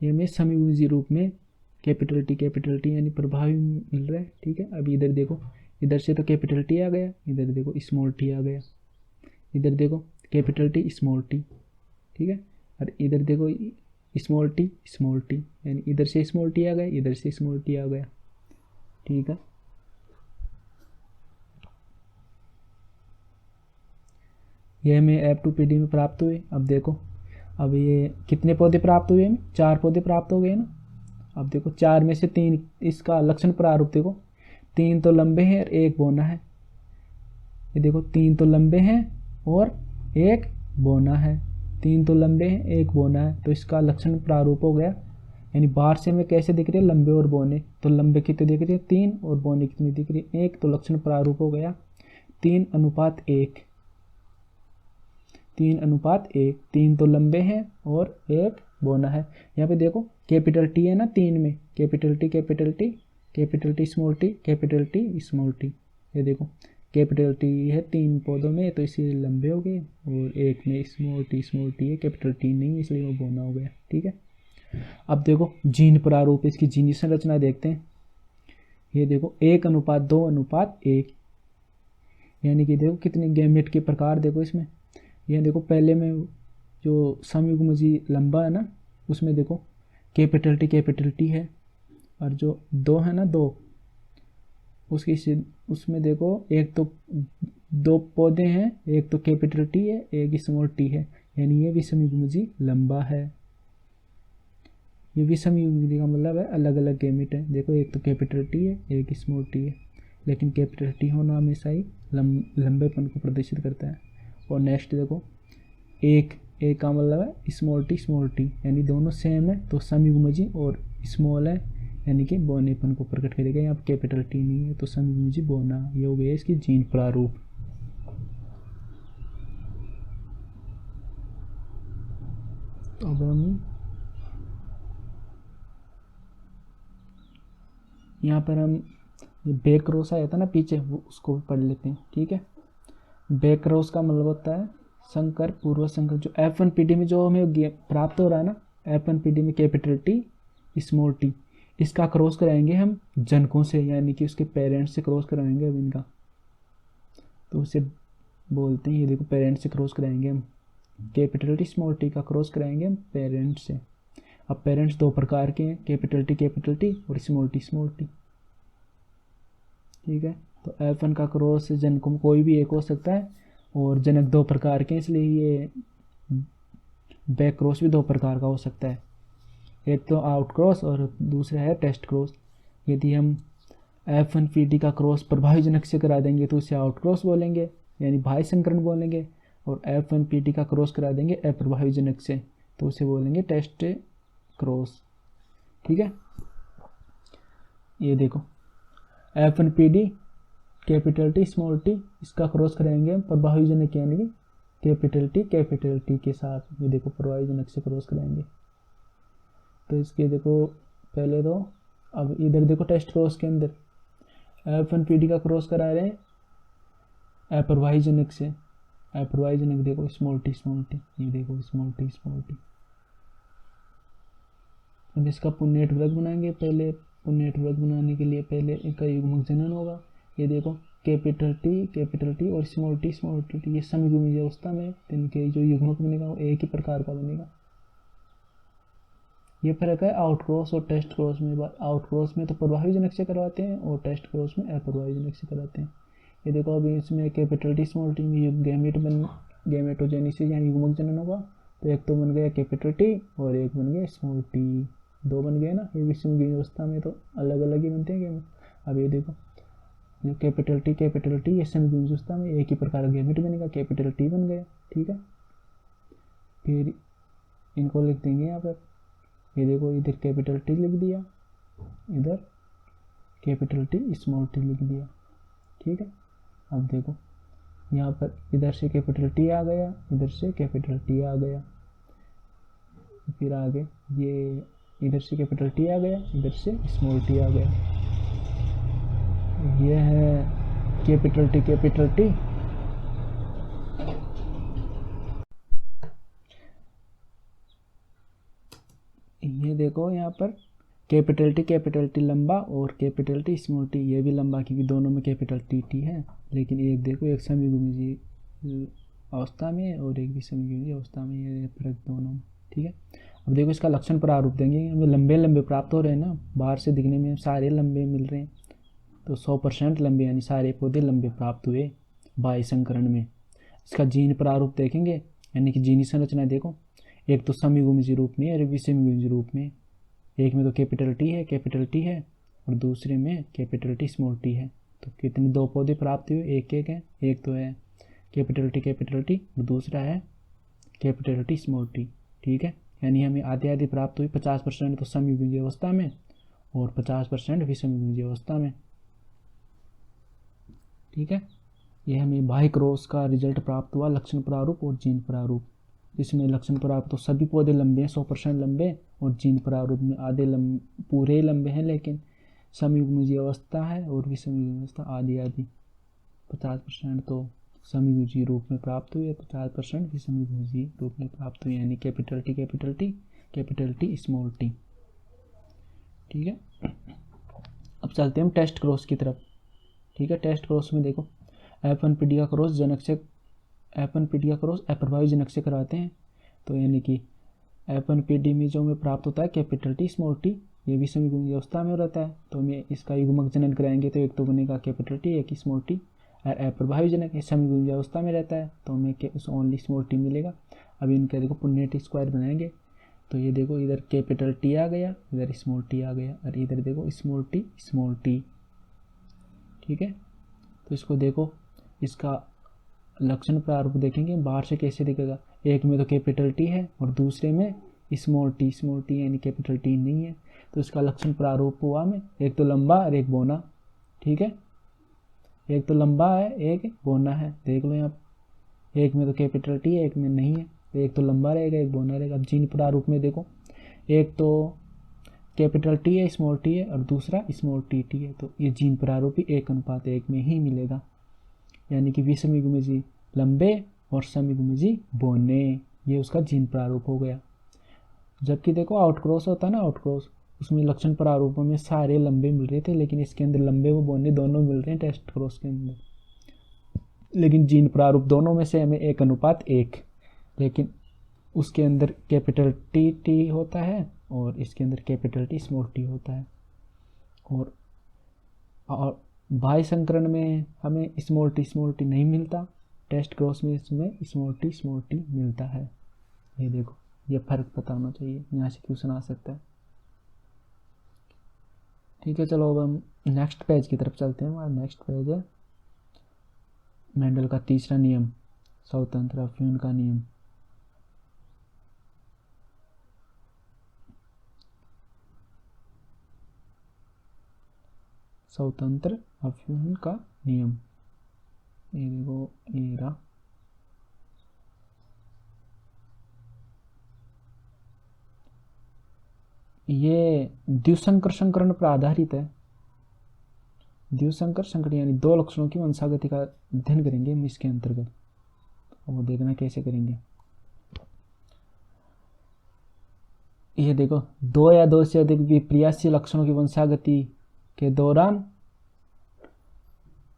ये में समयुग्मजीय रूप में कैपिटल टी यानी प्रभावी मिल रहा है, ठीक है। अब इधर देखो, इधर से तो कैपिटल टी आ गया, इधर देखो स्मॉल टी आ गया, इधर देखो कैपिटल टी स्मॉल टी, ठीक है। और इधर देखो स्मॉल टी यानी इधर से स्मॉल टी आ गया, इधर से स्मॉल टी आ गया, ठीक है। ये हमें F2PD में प्राप्त हुए। अब देखो अब ये कितने पौधे प्राप्त हुए हमें, 4 पौधे प्राप्त हो गए ना। अब देखो 4 में से 3, इसका लक्षण प्रारूप देखो, 3 तो लंबे हैं और 1 बौना है। ये देखो 3 तो लंबे हैं और 1 बौना है, 3 तो लंबे हैं 1 बौना है, तो इसका लक्षण प्रारूप हो गया। यानी बाहर से हमें कैसे दिख रहे हैं, लंबे और बौने, तो लंबे कितने दिख रहे हैं 3 और बौने कितने दिख रहे हैं 1, तो लक्षण प्रारूप हो गया 3:1, 3:1, 3 तो लंबे हैं और 1 बौना है। यहाँ पे देखो कैपिटल टी है ना 3 में, capital T small T, capital T small T. ये देखो कैपिटल टी है 3 पौधों में तो इसलिए लंबे हो गए, और 1 में स्मॉल टी है, कैपिटल टी नहीं इसलिए वो बौना हो गया, ठीक है। अब देखो जीन प्रारूप, इसकी जीनी संरचना देखते हैं। ये देखो 1:2:1, यानी कि देखो कितने गैमेट के प्रकार देखो इसमें। ये देखो पहले में जो समयुग्मजीय लंबा है ना, उसमें देखो कैपिटल टी है, और जो 2 है ना 2 उसमें देखो एक तो 2 पौधे हैं, एक तो कैपिटल टी है, एक स्मॉल टी है, यानी ये विषमयुग्मजीय लंबा है। ये विषमयुग्मजीय का मतलब है अलग अलग गैमेट है। देखो एक तो कैपिटल टी है, एक स्मॉल टी है, लेकिन कैपिटल टी होना हमेशा ही लंबेपन को प्रदर्शित करता है। और नेक्स्ट देखो एक का मतलब है स्मॉल टी, यानी दोनों सेम है तो समयुग्मजीय, और स्मॉल है यानी कि बौनेपन को प्रकट करेगा। यहाँ पर कैपिटल टी नहीं है तो समयुग्मजीय बौना, ये हो गया इसकी जीन प्रारूप। अब हम यहाँ पर हम बैक्रॉस आया था ना पीछे, वो उसको पढ़ लेते हैं, ठीक है। बैक्रॉस का मतलब होता है संकर, पूर्व संकर। जो F1PD में जो हमें प्राप्त हो रहा है ना, F1PD में कैपिटल टी स्मॉल टी, इसका क्रॉस कराएंगे हम जनकों से, यानी कि उसके पेरेंट्स से क्रॉस कराएंगे अब इनका, तो उसे बोलते हैं। ये देखो पेरेंट्स से क्रॉस कराएंगे हम, कैपिटल टी स्मॉल टी का क्रॉस कराएंगे हम पेरेंट्स से। अब पेरेंट्स 2 प्रकार के हैं, कैपिटल टी और स्मॉल टी, ठीक है। तो F1 का क्रॉस जनकों में कोई भी एक हो सकता है, और जनक 2 प्रकार के, इसलिए ये बैक क्रॉस भी 2 प्रकार का हो सकता है, एक तो आउट क्रॉस और दूसरा है टेस्ट क्रॉस। यदि हम F1PD का क्रॉस प्रभावी जनक से करा देंगे तो उसे आउट क्रॉस बोलेंगे, यानी बाह्य संकरण बोलेंगे, और F1PD का क्रॉस करा देंगे अप्रभावी जनक से तो उसे बोलेंगे टेस्ट क्रॉस, ठीक है। ये देखो F1PD capital T small T, इसका क्रॉस कराएंगे हम प्रभावी जनक यानी कि कैपिटल टी के साथ। ये देखो प्रभावी जनक से क्रॉस कराएंगे तो इसके देखो पहले तो, अब इधर देखो टेस्ट क्रॉस के अंदर F1PD का क्रॉस करा रहे हैं अप्रभावी जनक से, अप्रभावी जनक देखो स्मॉल टी, ये देखो स्मॉल टी। अब इसका पुन्नेट वर्ग बनाएंगे। पहले पुन्नेट वर्ग बनाने के लिए पहले इनका युग्मक जनन होगा। ये देखो कैपिटल टी और स्मॉल टी ये समयुग्मी अवस्था में इनके जो युग्मक बनेगा वो एक ही प्रकार का बनेगा। ये फर्क है आउट क्रॉस और टेस्ट क्रॉस में। आउट क्रॉस में तो प्रभावी जनक से करवाते हैं और टेस्ट क्रॉस में अप्रभावी जनक से कराते हैं। ये देखो अभी इसमें कैपिटल टी स्मॉल टी में गैमेटोजेनेसिस यानी युग्मक जनन होगा, तो एक तो बन गया कैपिटल टी और एक बन गया स्मॉल टी, दो बन गए ना। ये विषम अवस्था में तो अलग अलग ही बनते हैं गैमेट। अब ये देखो जो कैपिटल टी ये समयुग्मी अवस्था में एक ही प्रकार का गैमेट बनेगा, कैपिटल टी बन गया। ठीक है, फिर इनको लिख देंगे यहाँ पर। ये देखो इधर कैपिटल टी लिख दिया, इधर कैपिटल टी स्मॉल टी लिख दिया। ठीक है, अब देखो यहाँ पर इधर से कैपिटल टी आ गया, इधर से कैपिटल टी आ गया, फिर आगे ये इधर से कैपिटल टी आ गया, इधर से स्मॉल टी आ गया। ये है कैपिटल टी। ये देखो यहाँ पर कैपिटल टी लंबा और कैपिटल टी स्मॉल टी ये भी लंबा, क्योंकि दोनों में कैपिटल टी है। लेकिन एक देखो एक समयुग्मी अवस्था में और एक भी समयुग्मी अवस्था में, ये फर्क दोनों में। ठीक है, अब देखो इसका लक्षण प्रारूप देंगे। हमें लंबे लंबे प्राप्त हो रहे हैं ना, बाहर से दिखने में सारे लंबे मिल रहे हैं, तो 100% लंबे यानी सारे पौधे लंबे प्राप्त हुए बाह्य संकरण में। इसका जीन प्रारूप देखेंगे, यानी कि जीनी संरचना देखो, एक तो समयुग्मी रूप में और विषमयुग्मी रूप में। एक में तो कैपिटल टी है और दूसरे में कैपिटल टी स्मॉल टी है। तो कितने दो पौधे प्राप्त हुए, एक है। एक तो है कैपिटल टी और दूसरा है कैपिटल टी स्मॉल टी। ठीक है, यानी हमें आधी प्राप्त हुई, 50% तो समयुग्मी अवस्था में और 50% विषमयुग्मी अवस्था में। ठीक है, यह हमें बाह्य क्रॉस का रिजल्ट प्राप्त हुआ, लक्षण प्रारूप और जीन प्रारूप। इसमें लक्षण प्रारूप तो सभी पौधे लंबे हैं, 100% लंबे, और जीन प्रारूप में आधे पूरे लंबे हैं, लेकिन समयुग्मी अवस्था है और विषमयुग्मी अवस्था आधी 50% तो समयुग्मी रूप में प्राप्त हुए, 50% विषमयुग्मी रूप में प्राप्त हुए, यानी कैपिटल टी स्मॉल टी। ठीक है, अब चलते हैं हम टेस्ट क्रॉस की तरफ। ठीक है, टेस्ट क्रॉस में देखो एपनपीडिया क्रॉस अप्रभावी जनक से कराते हैं। तो यानी कि एपनपीडी में जो हमें प्राप्त होता है कैपिटल टी स्मॉल टी, ये भी समयुग्मी अवस्था में रहता है, तो हमें इसका युग्मक जनन कराएंगे तो एक तो बनेगा कैपिटल टी एक ही स्मॉल टी। और अप्रभावी जनक समयुग्मी अवस्था में रहता है तो हमें ओनली स्मॉल टी मिलेगा। अब इनका देखो पुण्य स्क्वायर बनाएंगे, तो ये देखो इधर कैपिटल टी आ गया, इधर स्मॉल टी आ गया, और इधर देखो स्मॉल टी। ठीक है, तो इसको देखो इसका लक्षण प्रारूप देखेंगे बाहर से कैसे दिखेगा। एक में तो कैपिटल टी है और दूसरे में स्मॉल टी यानी कैपिटल टी नहीं है, तो इसका लक्षण प्रारूप हुआ में एक तो लंबा और एक बोना। ठीक है, एक तो लंबा है एक बोना है, देख लो यहाँ एक में तो कैपिटल टी है एक में नहीं है, तो एक तो लंबा रहेगा एक बोना रहेगा। अब जीन प्रारूप में देखो एक तो कैपिटल टी है स्मॉल टी है और दूसरा स्मॉल टी है, तो ये जीन प्रारूप ही 1:1 में ही मिलेगा, यानी कि विषमयुग्मी लंबे और समयुग्मी बोने, ये उसका जीन प्रारूप हो गया। जबकि देखो आउटक्रॉस होता है ना, आउटक्रॉस उसमें लक्षण प्रारूपों में सारे लंबे मिल रहे थे, लेकिन इसके अंदर लंबे व बोने दोनों मिल रहे हैं टेस्ट क्रॉस के अंदर, लेकिन जीन प्रारूप दोनों में से हमें 1:1, लेकिन उसके अंदर कैपिटल टी होता है और इसके अंदर कैपिटल टी स्मॉल टी होता है। और बाह्य संकरण में हमें स्मॉल टी नहीं मिलता, टेस्ट क्रॉस में इसमें स्मॉल टी मिलता है। ये देखो ये फर्क पता होना चाहिए, यहाँ से क्वेश्चन आ सकता है। ठीक है, चलो अब हम नेक्स्ट पेज की तरफ चलते हैं। हमारा नेक्स्ट पेज है मेंडल का तीसरा नियम, स्वतंत्र अफ्यून का नियम। स्वतंत्र अफ्यून का नियम, ये देखो ये रहा। ये द्विसंकर संकरण पर आधारित है। द्विसंकर संकरण यानी दो लक्षणों की वंशागति का अध्ययन करेंगे हम इसके अंतर्गत, वो देखना कैसे करेंगे। ये देखो दो या दो से अधिक विपर्यासी लक्षणों की वंशागति के दौरान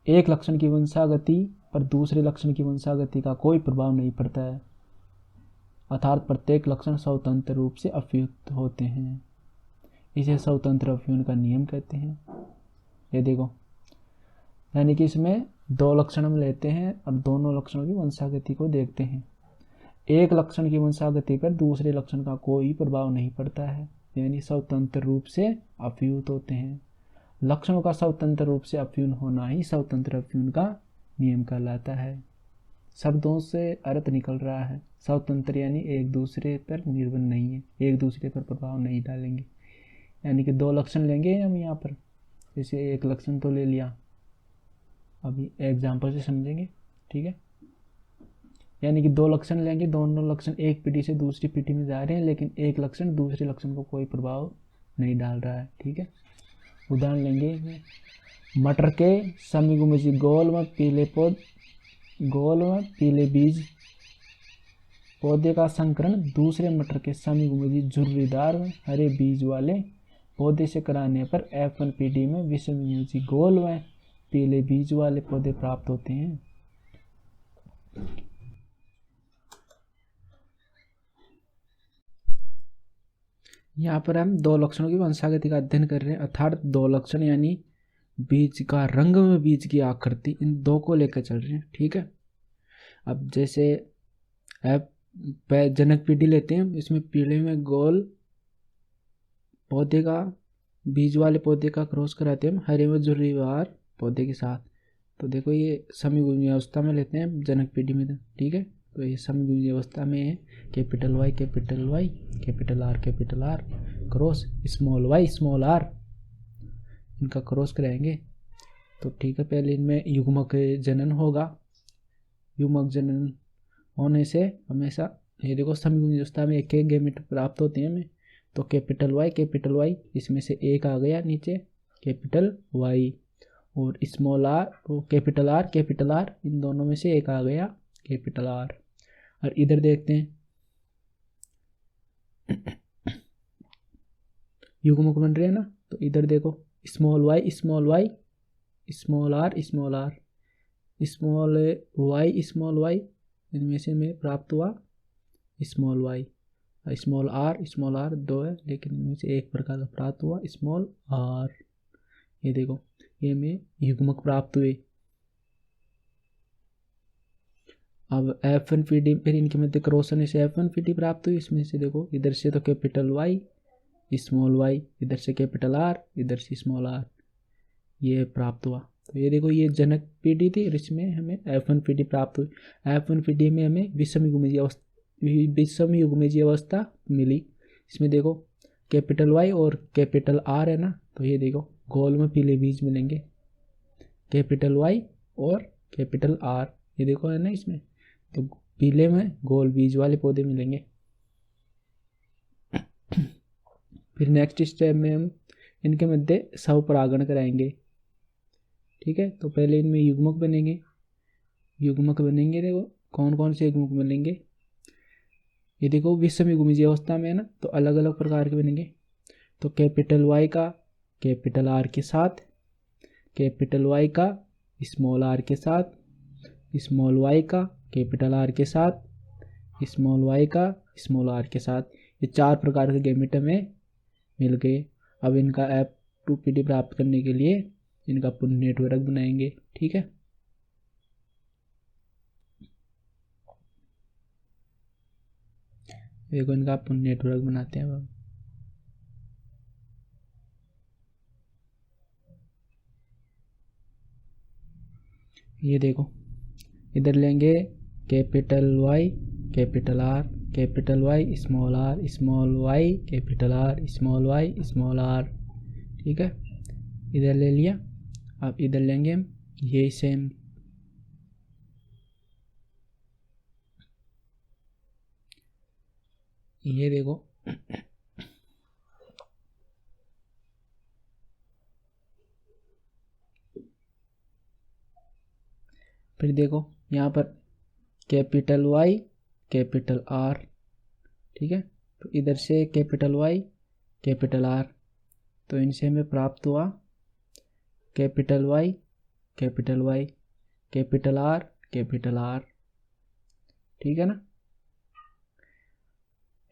एक लक्षण की वंशागति पर दूसरे लक्षण की वंशागति का कोई प्रभाव नहीं पड़ता है, अर्थात प्रत्येक लक्षण स्वतंत्र रूप से अव्युक्त होते हैं। इसे स्वतंत्र अव्यूहन का नियम कहते हैं। ये देखो, यानी कि इसमें दो लक्षण हम लेते हैं और दोनों लक्षणों की वंशागति को देखते हैं। एक लक्षण की वंशागति पर दूसरे लक्षण का कोई प्रभाव नहीं पड़ता है, यानी स्वतंत्र रूप से अव्युक्त होते हैं। लक्षणों का स्वतंत्र रूप से अव्युक्त होना ही स्वतंत्र अव्यूहन का नियम कहलाता है। शब्दों से अर्थ निकल रहा है, स्वतंत्र यानी एक दूसरे पर निर्भर नहीं है, एक दूसरे पर प्रभाव नहीं डालेंगे। यानी कि दो लक्षण लेंगे हम यहाँ पर, जैसे एक लक्षण तो ले लिया, अभी एग्जाम्पल से समझेंगे, ठीक है। यानी कि दो लक्षण लेंगे, दोनों लक्षण एक पीढ़ी से दूसरी पीढ़ी में जा रहे हैं, लेकिन एक लक्षण दूसरे लक्षण को कोई प्रभाव नहीं डाल रहा है, ठीक है। उदाहरण लेंगे, मटर के समीगुमुजी गोल व पीले बीज पौधे का संकरण दूसरे मटर के समीगुमुजी झुर्रीदार व हरे बीज वाले पौधे से कराने पर F1 पीढ़ी में विषमयुजी गोल व पीले बीज वाले पौधे प्राप्त होते हैं। यहाँ पर हम दो लक्षणों की वंशागति का अध्ययन कर रहे हैं, अर्थात दो लक्षण यानी बीज का रंग में बीज की आकृति, इन दो को लेकर चल रहे हैं, ठीक है। अब जैसे जनक पीढ़ी लेते हैं, इसमें पीले में गोल पौधे का बीज वाले पौधे का क्रॉस कराते हैं हम हरे में झुर्रीदार पौधे के साथ। तो देखो ये समयुगी अवस्था में लेते हैं जनक पीढ़ी में, ठीक है। तो ये समयुगी अवस्था में है capital Y capital R cross small Y small R, इनका क्रॉस कराएंगे। तो ठीक है, पहले इनमें युग्मक जनन होगा। युग्मक जनन होने से हमेशा ये देखो समयुगी अवस्था में एक गैमेट प्राप्त होते हैं हमें। तो कैपिटल वाई इसमें से एक आ गया नीचे कैपिटल वाई, और स्मॉल आर वो कैपिटल आर इन दोनों में से एक आ गया कैपिटल आर। और इधर देखते हैं युग्मक बन रहे हैं ना, तो इधर देखो स्मॉल वाई स्मॉल वाई इनमें से में प्राप्त हुआ स्मॉल वाई। स्मॉल आर दो है, लेकिन इनमें से एक प्रकार का प्राप्त हुआ स्मॉल आर। ये देखो ये में युग्मक प्राप्त हुए। अब F1 पीढ़ी फिर इनके मध्य क्रॉस होने से F1 पीढ़ी प्राप्त हुई। इसमें से देखो इधर से तो कैपिटल वाई स्मॉल वाई, इधर से कैपिटल आर, इधर से स्मॉल आर, ये प्राप्त हुआ। तो ये देखो ये जनक पीढ़ी थी और इसमें हमें F1 पीढ़ी प्राप्त हुई। F1 पीढ़ी में हमें विषम युग्मजीय अवस्था मिली। इसमें देखो कैपिटल वाई और कैपिटल आर है ना, तो ये देखो गोल में पीले बीज मिलेंगे, कैपिटल वाई और कैपिटल आर, ये देखो है ना इसमें, तो पीले में गोल बीज वाले पौधे मिलेंगे। फिर नेक्स्ट स्टेप में हम इनके मध्य स्वपरागण कराएंगे, ठीक है। तो पहले इनमें युग्मक बनेंगे। देखो कौन कौन से युग्मक बनेंगे, ये देखो विषम युग्मजीय अवस्था में है ना, तो अलग अलग प्रकार के बनेंगे। तो कैपिटल वाई का कैपिटल आर के साथ, कैपिटल वाई का स्मॉल आर के साथ, स्मॉल वाई का कैपिटल आर के साथ, स्मॉल वाई का स्मॉल आर के साथ, ये चार प्रकार के गैमेट में मिल गए। अब इनका F2 पीढ़ी प्राप्त करने के लिए इनका पुनः नेटवर्क बनाएंगे, ठीक है। देखो इनका पुनः नेटवर्क बनाते हैं अब। ये देखो इधर लेंगे capital Y capital R, capital Y small Y capital R small R, ठीक है। इधर ले लिया। अब इधर लेंगे हम ये सेम, ये देखो फिर देखो यहाँ पर कैपिटल वाई कैपिटल आर, ठीक है। तो इधर से कैपिटल वाई कैपिटल आर, तो इनसे हमें प्राप्त हुआ capital Y capital Y, capital R, capital R, ठीक है ना।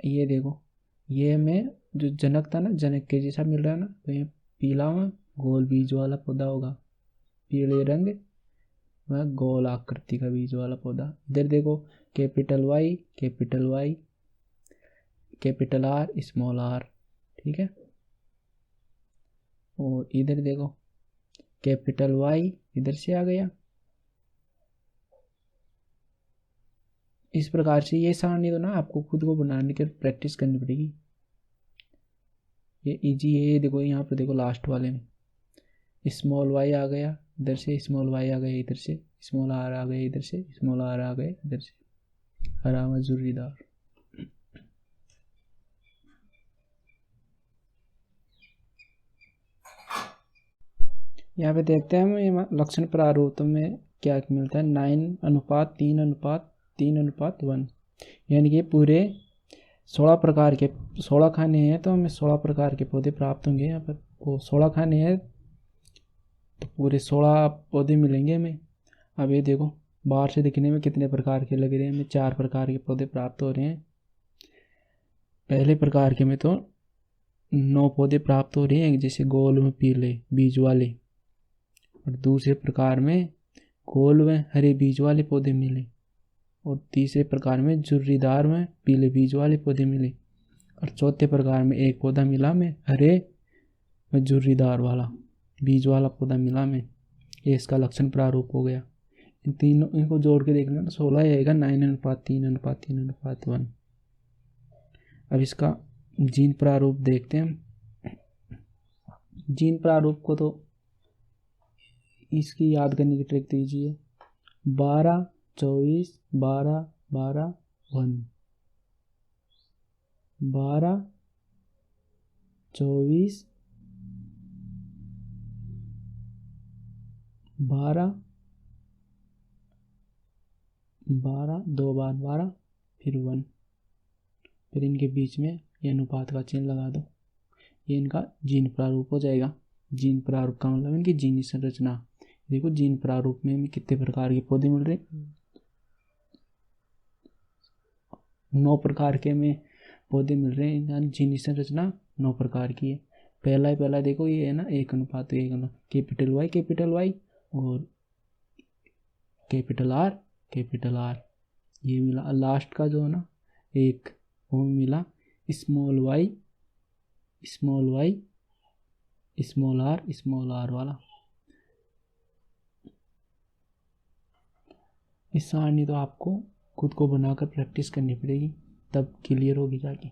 ये देखो, ये हमें जो जनक था ना, जनक के जैसा मिल रहा है ना, तो ये पीला में गोल बीज वाला पौधा होगा, पीले रंग वह गोल आकृति का बीज वाला पौधा। इधर देखो, capital Y, capital Y, capital R, small R, ठीक है। और इधर देखो, कैपिटल वाई इधर से आ गया। इस प्रकार से ये सारणी तो ना आपको खुद को बनाने की प्रैक्टिस करनी पड़ेगी। ये इजी है। ये देखो यहाँ पर देखो लास्ट वाले में स्मॉल वाई आ गया, इधर से स्मॉल वाई आ गया, इधर से स्मॉल आर आ गया, इधर से स्मॉल आर आ गए, इधर से हरा हुआ जुर्रीदार। यहाँ पे देखते हैं हमें लक्षण प्रारूप में क्या मिलता है, 9:3:3:1, यानी कि पूरे 16 प्रकार के 16 खाने हैं, तो हमें 16 प्रकार के पौधे प्राप्त होंगे। यहाँ पर वो 16 खाने हैं तो पूरे 16 पौधे मिलेंगे हमें। अब ये देखो, बाहर से दिखने में कितने प्रकार के लग रहे हैं, हमें 4 प्रकार के पौधे प्राप्त हो रहे हैं। पहले प्रकार के में तो 9 पौधे प्राप्त हो रहे हैं, जैसे गोल में पीले बीज वाले, और दूसरे प्रकार में गोल व हरे बीज वाले पौधे मिले, और तीसरे प्रकार में जुर्रीदार में पीले बीज वाले पौधे मिले, और चौथे प्रकार में एक पौधा मिला में हरे व जुर्रीदार वाला बीज वाला पौधा मिला में। ये इसका लक्षण प्रारूप हो गया। इन तीनों इनको जोड़ के देखना तो 16 आएगा, 9:3:3:1। अब इसका जीन प्रारूप देखते हैं। जीन प्रारूप को तो इसकी याद करने की ट्रिक दीजिए, 12-24-12-12-1, 12-24-12-12, 2 बार 12 फिर 1, फिर इनके बीच में ये अनुपात का चिन्ह लगा दो। ये इनका जीन प्रारूप हो जाएगा। जीन प्रारूप का मतलब इनकी जीनी संरचना। देखो जीन प्रारूप में हमें कितने प्रकार के पौधे मिल रहे, 9 प्रकार के में पौधे मिल रहे हैं। यानी जीनी संरचना 9 प्रकार की है। पहला देखो ये है ना 1:1, कैपिटल वाई और कैपिटल आर, कैपिटल आर, ये मिला। लास्ट का जो है ना 1, वो मिला small Y, small Y, small R वाला। इस सारणी तो आपको खुद को बनाकर प्रैक्टिस करनी पड़ेगी, तब क्लियर होगी जाके।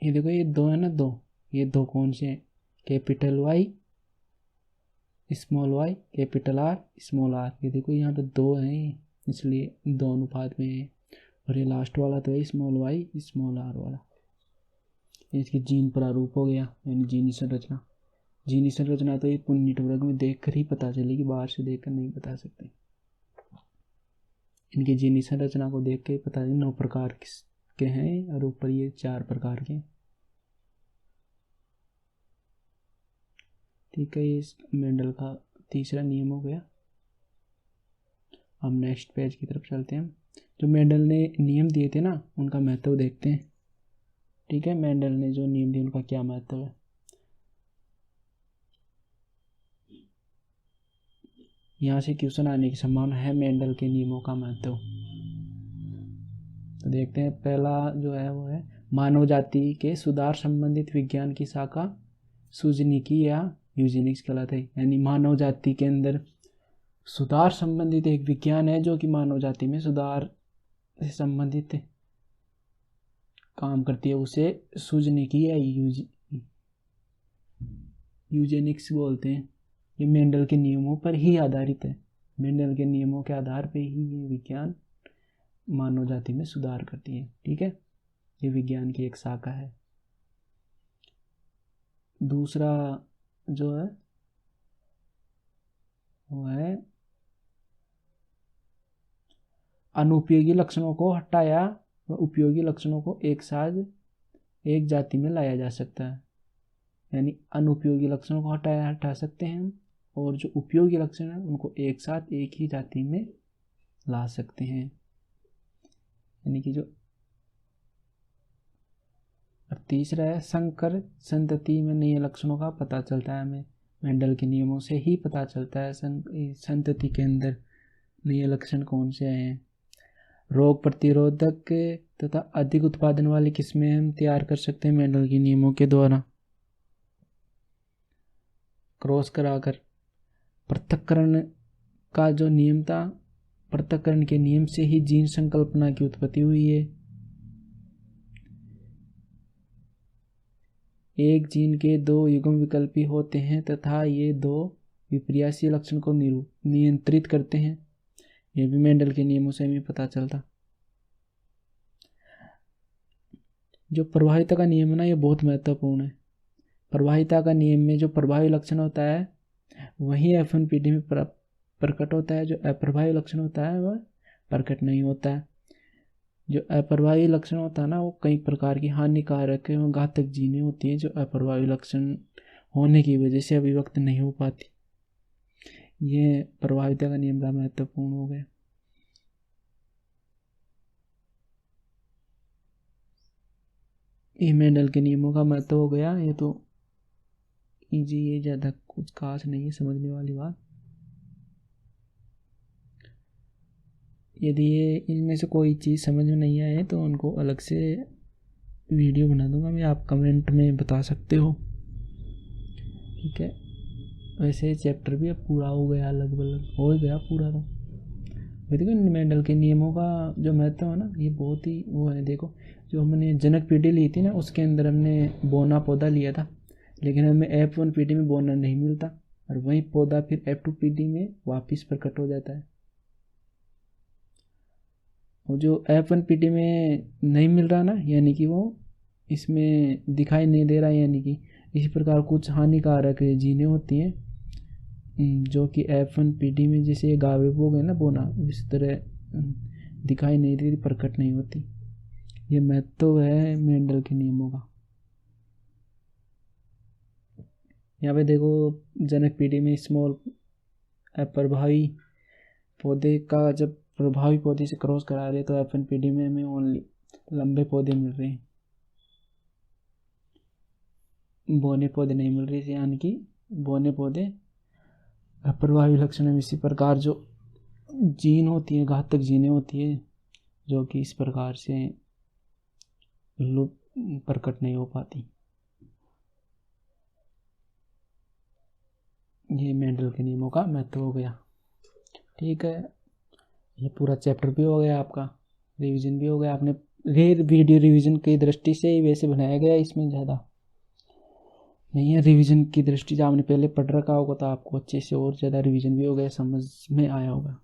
ये देखो, ये 2 है ना, 2, ये 2 कौन से हैं, capital Y, small Y, capital R, small R. ये देखो यहाँ पे 2 हैं, इसलिए 2 अनुपात में है। और ये लास्ट वाला तो है स्मॉल वाई, स्मॉल आर वाला। इसकी जीन प्रारूप हो गया, यानी जीनी संरचना। जीनी संरचना तो ये पूर्ण नेटवर्क में देखकर ही पता चलेगी, बाहर से देखकर नहीं बता सकते। इनकी जीनी संरचना को देख के पता चले 9 प्रकार के हैं, और ऊपर ये 4 प्रकार के। ठीक है, ये मेंडल का तीसरा नियम हो गया। हम नेक्स्ट पेज की तरफ चलते हैं। जो मेंडल ने नियम दिए थे ना, उनका महत्व देखते हैं। ठीक है, मेंडल ने जो नियम दिए उनका क्या महत्व है। यहाँ से क्वेश्चन आने की संभावना है, मेंडल के नियमों का महत्व। तो देखते हैं, पहला जो है वो है मानव जाति के सुधार संबंधित विज्ञान की शाखा सुजनिकी या यूजेनिक्स कहलाता है। यानी मानव जाति के अंदर सुधार संबंधित एक विज्ञान है, जो कि मानव जाति में सुधार से संबंधित काम करती है, उसे सुजनिकी या यूजेनिक्स बोलते हैं। ये मेंडल के नियमों पर ही आधारित है। मेंडल के नियमों के आधार पर ही ये विज्ञान मानव जाति में सुधार करती है। ठीक है, ये विज्ञान की एक शाखा है। दूसरा जो है वो है अनुपयोगी लक्षणों को हटाया व उपयोगी लक्षणों को एक साथ एक जाति में लाया जा सकता है। यानी अनुपयोगी लक्षणों को हटा सकते हैं हम, और जो उपयोगी लक्षण है उनको एक साथ एक ही जाति में ला सकते हैं। यानी कि जो तीसरा है संकर संतति में नए लक्षणों का पता चलता है। हमें मेंडल के नियमों से ही पता चलता है संतति के अंदर नए लक्षण कौन से आए हैं। रोग प्रतिरोधक तथा अधिक उत्पादन वाली किस्में हम तैयार कर सकते हैं मेंडल के नियमों के द्वारा क्रॉस कराकर। पृथक्करण का जो नियम था, पृथक्करण के नियम से ही जीन संकल्पना की उत्पत्ति हुई है। एक जीन के दो युग्म विकल्पी होते हैं तथा ये दो विपर्यासीय लक्षण को नियंत्रित करते हैं। ये भी मेंडल के नियमों से हमें पता चलता। जो प्रभाविता का नियम है ना, ये बहुत महत्वपूर्ण है। प्रभाविता का नियम में जो प्रभावी लक्षण होता है वही F1PD में प्रकट होता है। जो अप्रभावी लक्षण होता है वह प्रकट नहीं होता है। जो अप्रभावी लक्षण होता है ना, वो कई प्रकार की हानिकारक एवं घातक जीनें होती हैं जो अप्रभावी लक्षण होने की वजह से अभिव्यक्त नहीं हो पाती। ये प्रभाविता का नियम का महत्वपूर्ण हो गया। ये मेंडल के नियमों का महत्व हो गया। ये तो इजी, ये ज़्यादा कुछ खास नहीं है समझने वाली बात। यदि ये इनमें से कोई चीज़ समझ में नहीं आए तो उनको अलग से वीडियो बना दूंगा मैं, आप कमेंट में बता सकते हो। ठीक है, वैसे चैप्टर भी अब पूरा हो गया, लगभग हो गया पूरा। तो देखो मेंडल के नियमों का जो महत्व है ना, ये बहुत ही वो है। देखो जो हमने जनक पीढ़ी ली थी ना, उसके अंदर हमने बोना पौधा लिया था, लेकिन हमें F1PD में बोना नहीं मिलता, और वही पौधा फिर F2PD में वापस प्रकट हो जाता है। और जो F1PD में नहीं मिल रहा ना, यानी कि वो इसमें दिखाई नहीं दे रहा है, यानी कि इसी प्रकार कुछ हानिकारक जीनें होती हैं जो कि F1PD में जैसे गायब हो गए ना बोना, इस तरह दिखाई नहीं देती, प्रकट नहीं होती। ये महत्व है मेंडल के नियमों का। यहाँ पे देखो जनक पीढ़ी में स्मॉल अप्रभावी पौधे का जब प्रभावी पौधे से क्रॉस करा रहे तो F1PD में हमें ओनली लंबे पौधे मिल रहे हैं, बोने पौधे नहीं मिल रहे, यानी कि बोने पौधे अप्रभावी लक्षण है। इसी प्रकार जो जीन होती है, घातक जीनें होती है जो कि इस प्रकार से प्रकट नहीं हो पाती। ये मेंडल के नियमों का महत्व हो गया। ठीक है, ये पूरा चैप्टर भी हो गया आपका, रिवीजन भी हो गया। आपने वीडियो रिवीजन की दृष्टि से ही वैसे बनाया गया, इसमें ज़्यादा नहीं है। रिवीजन की दृष्टि से आपने पहले पढ़ रखा होगा तो आपको अच्छे से और ज़्यादा रिवीजन भी हो गया, समझ में आया होगा।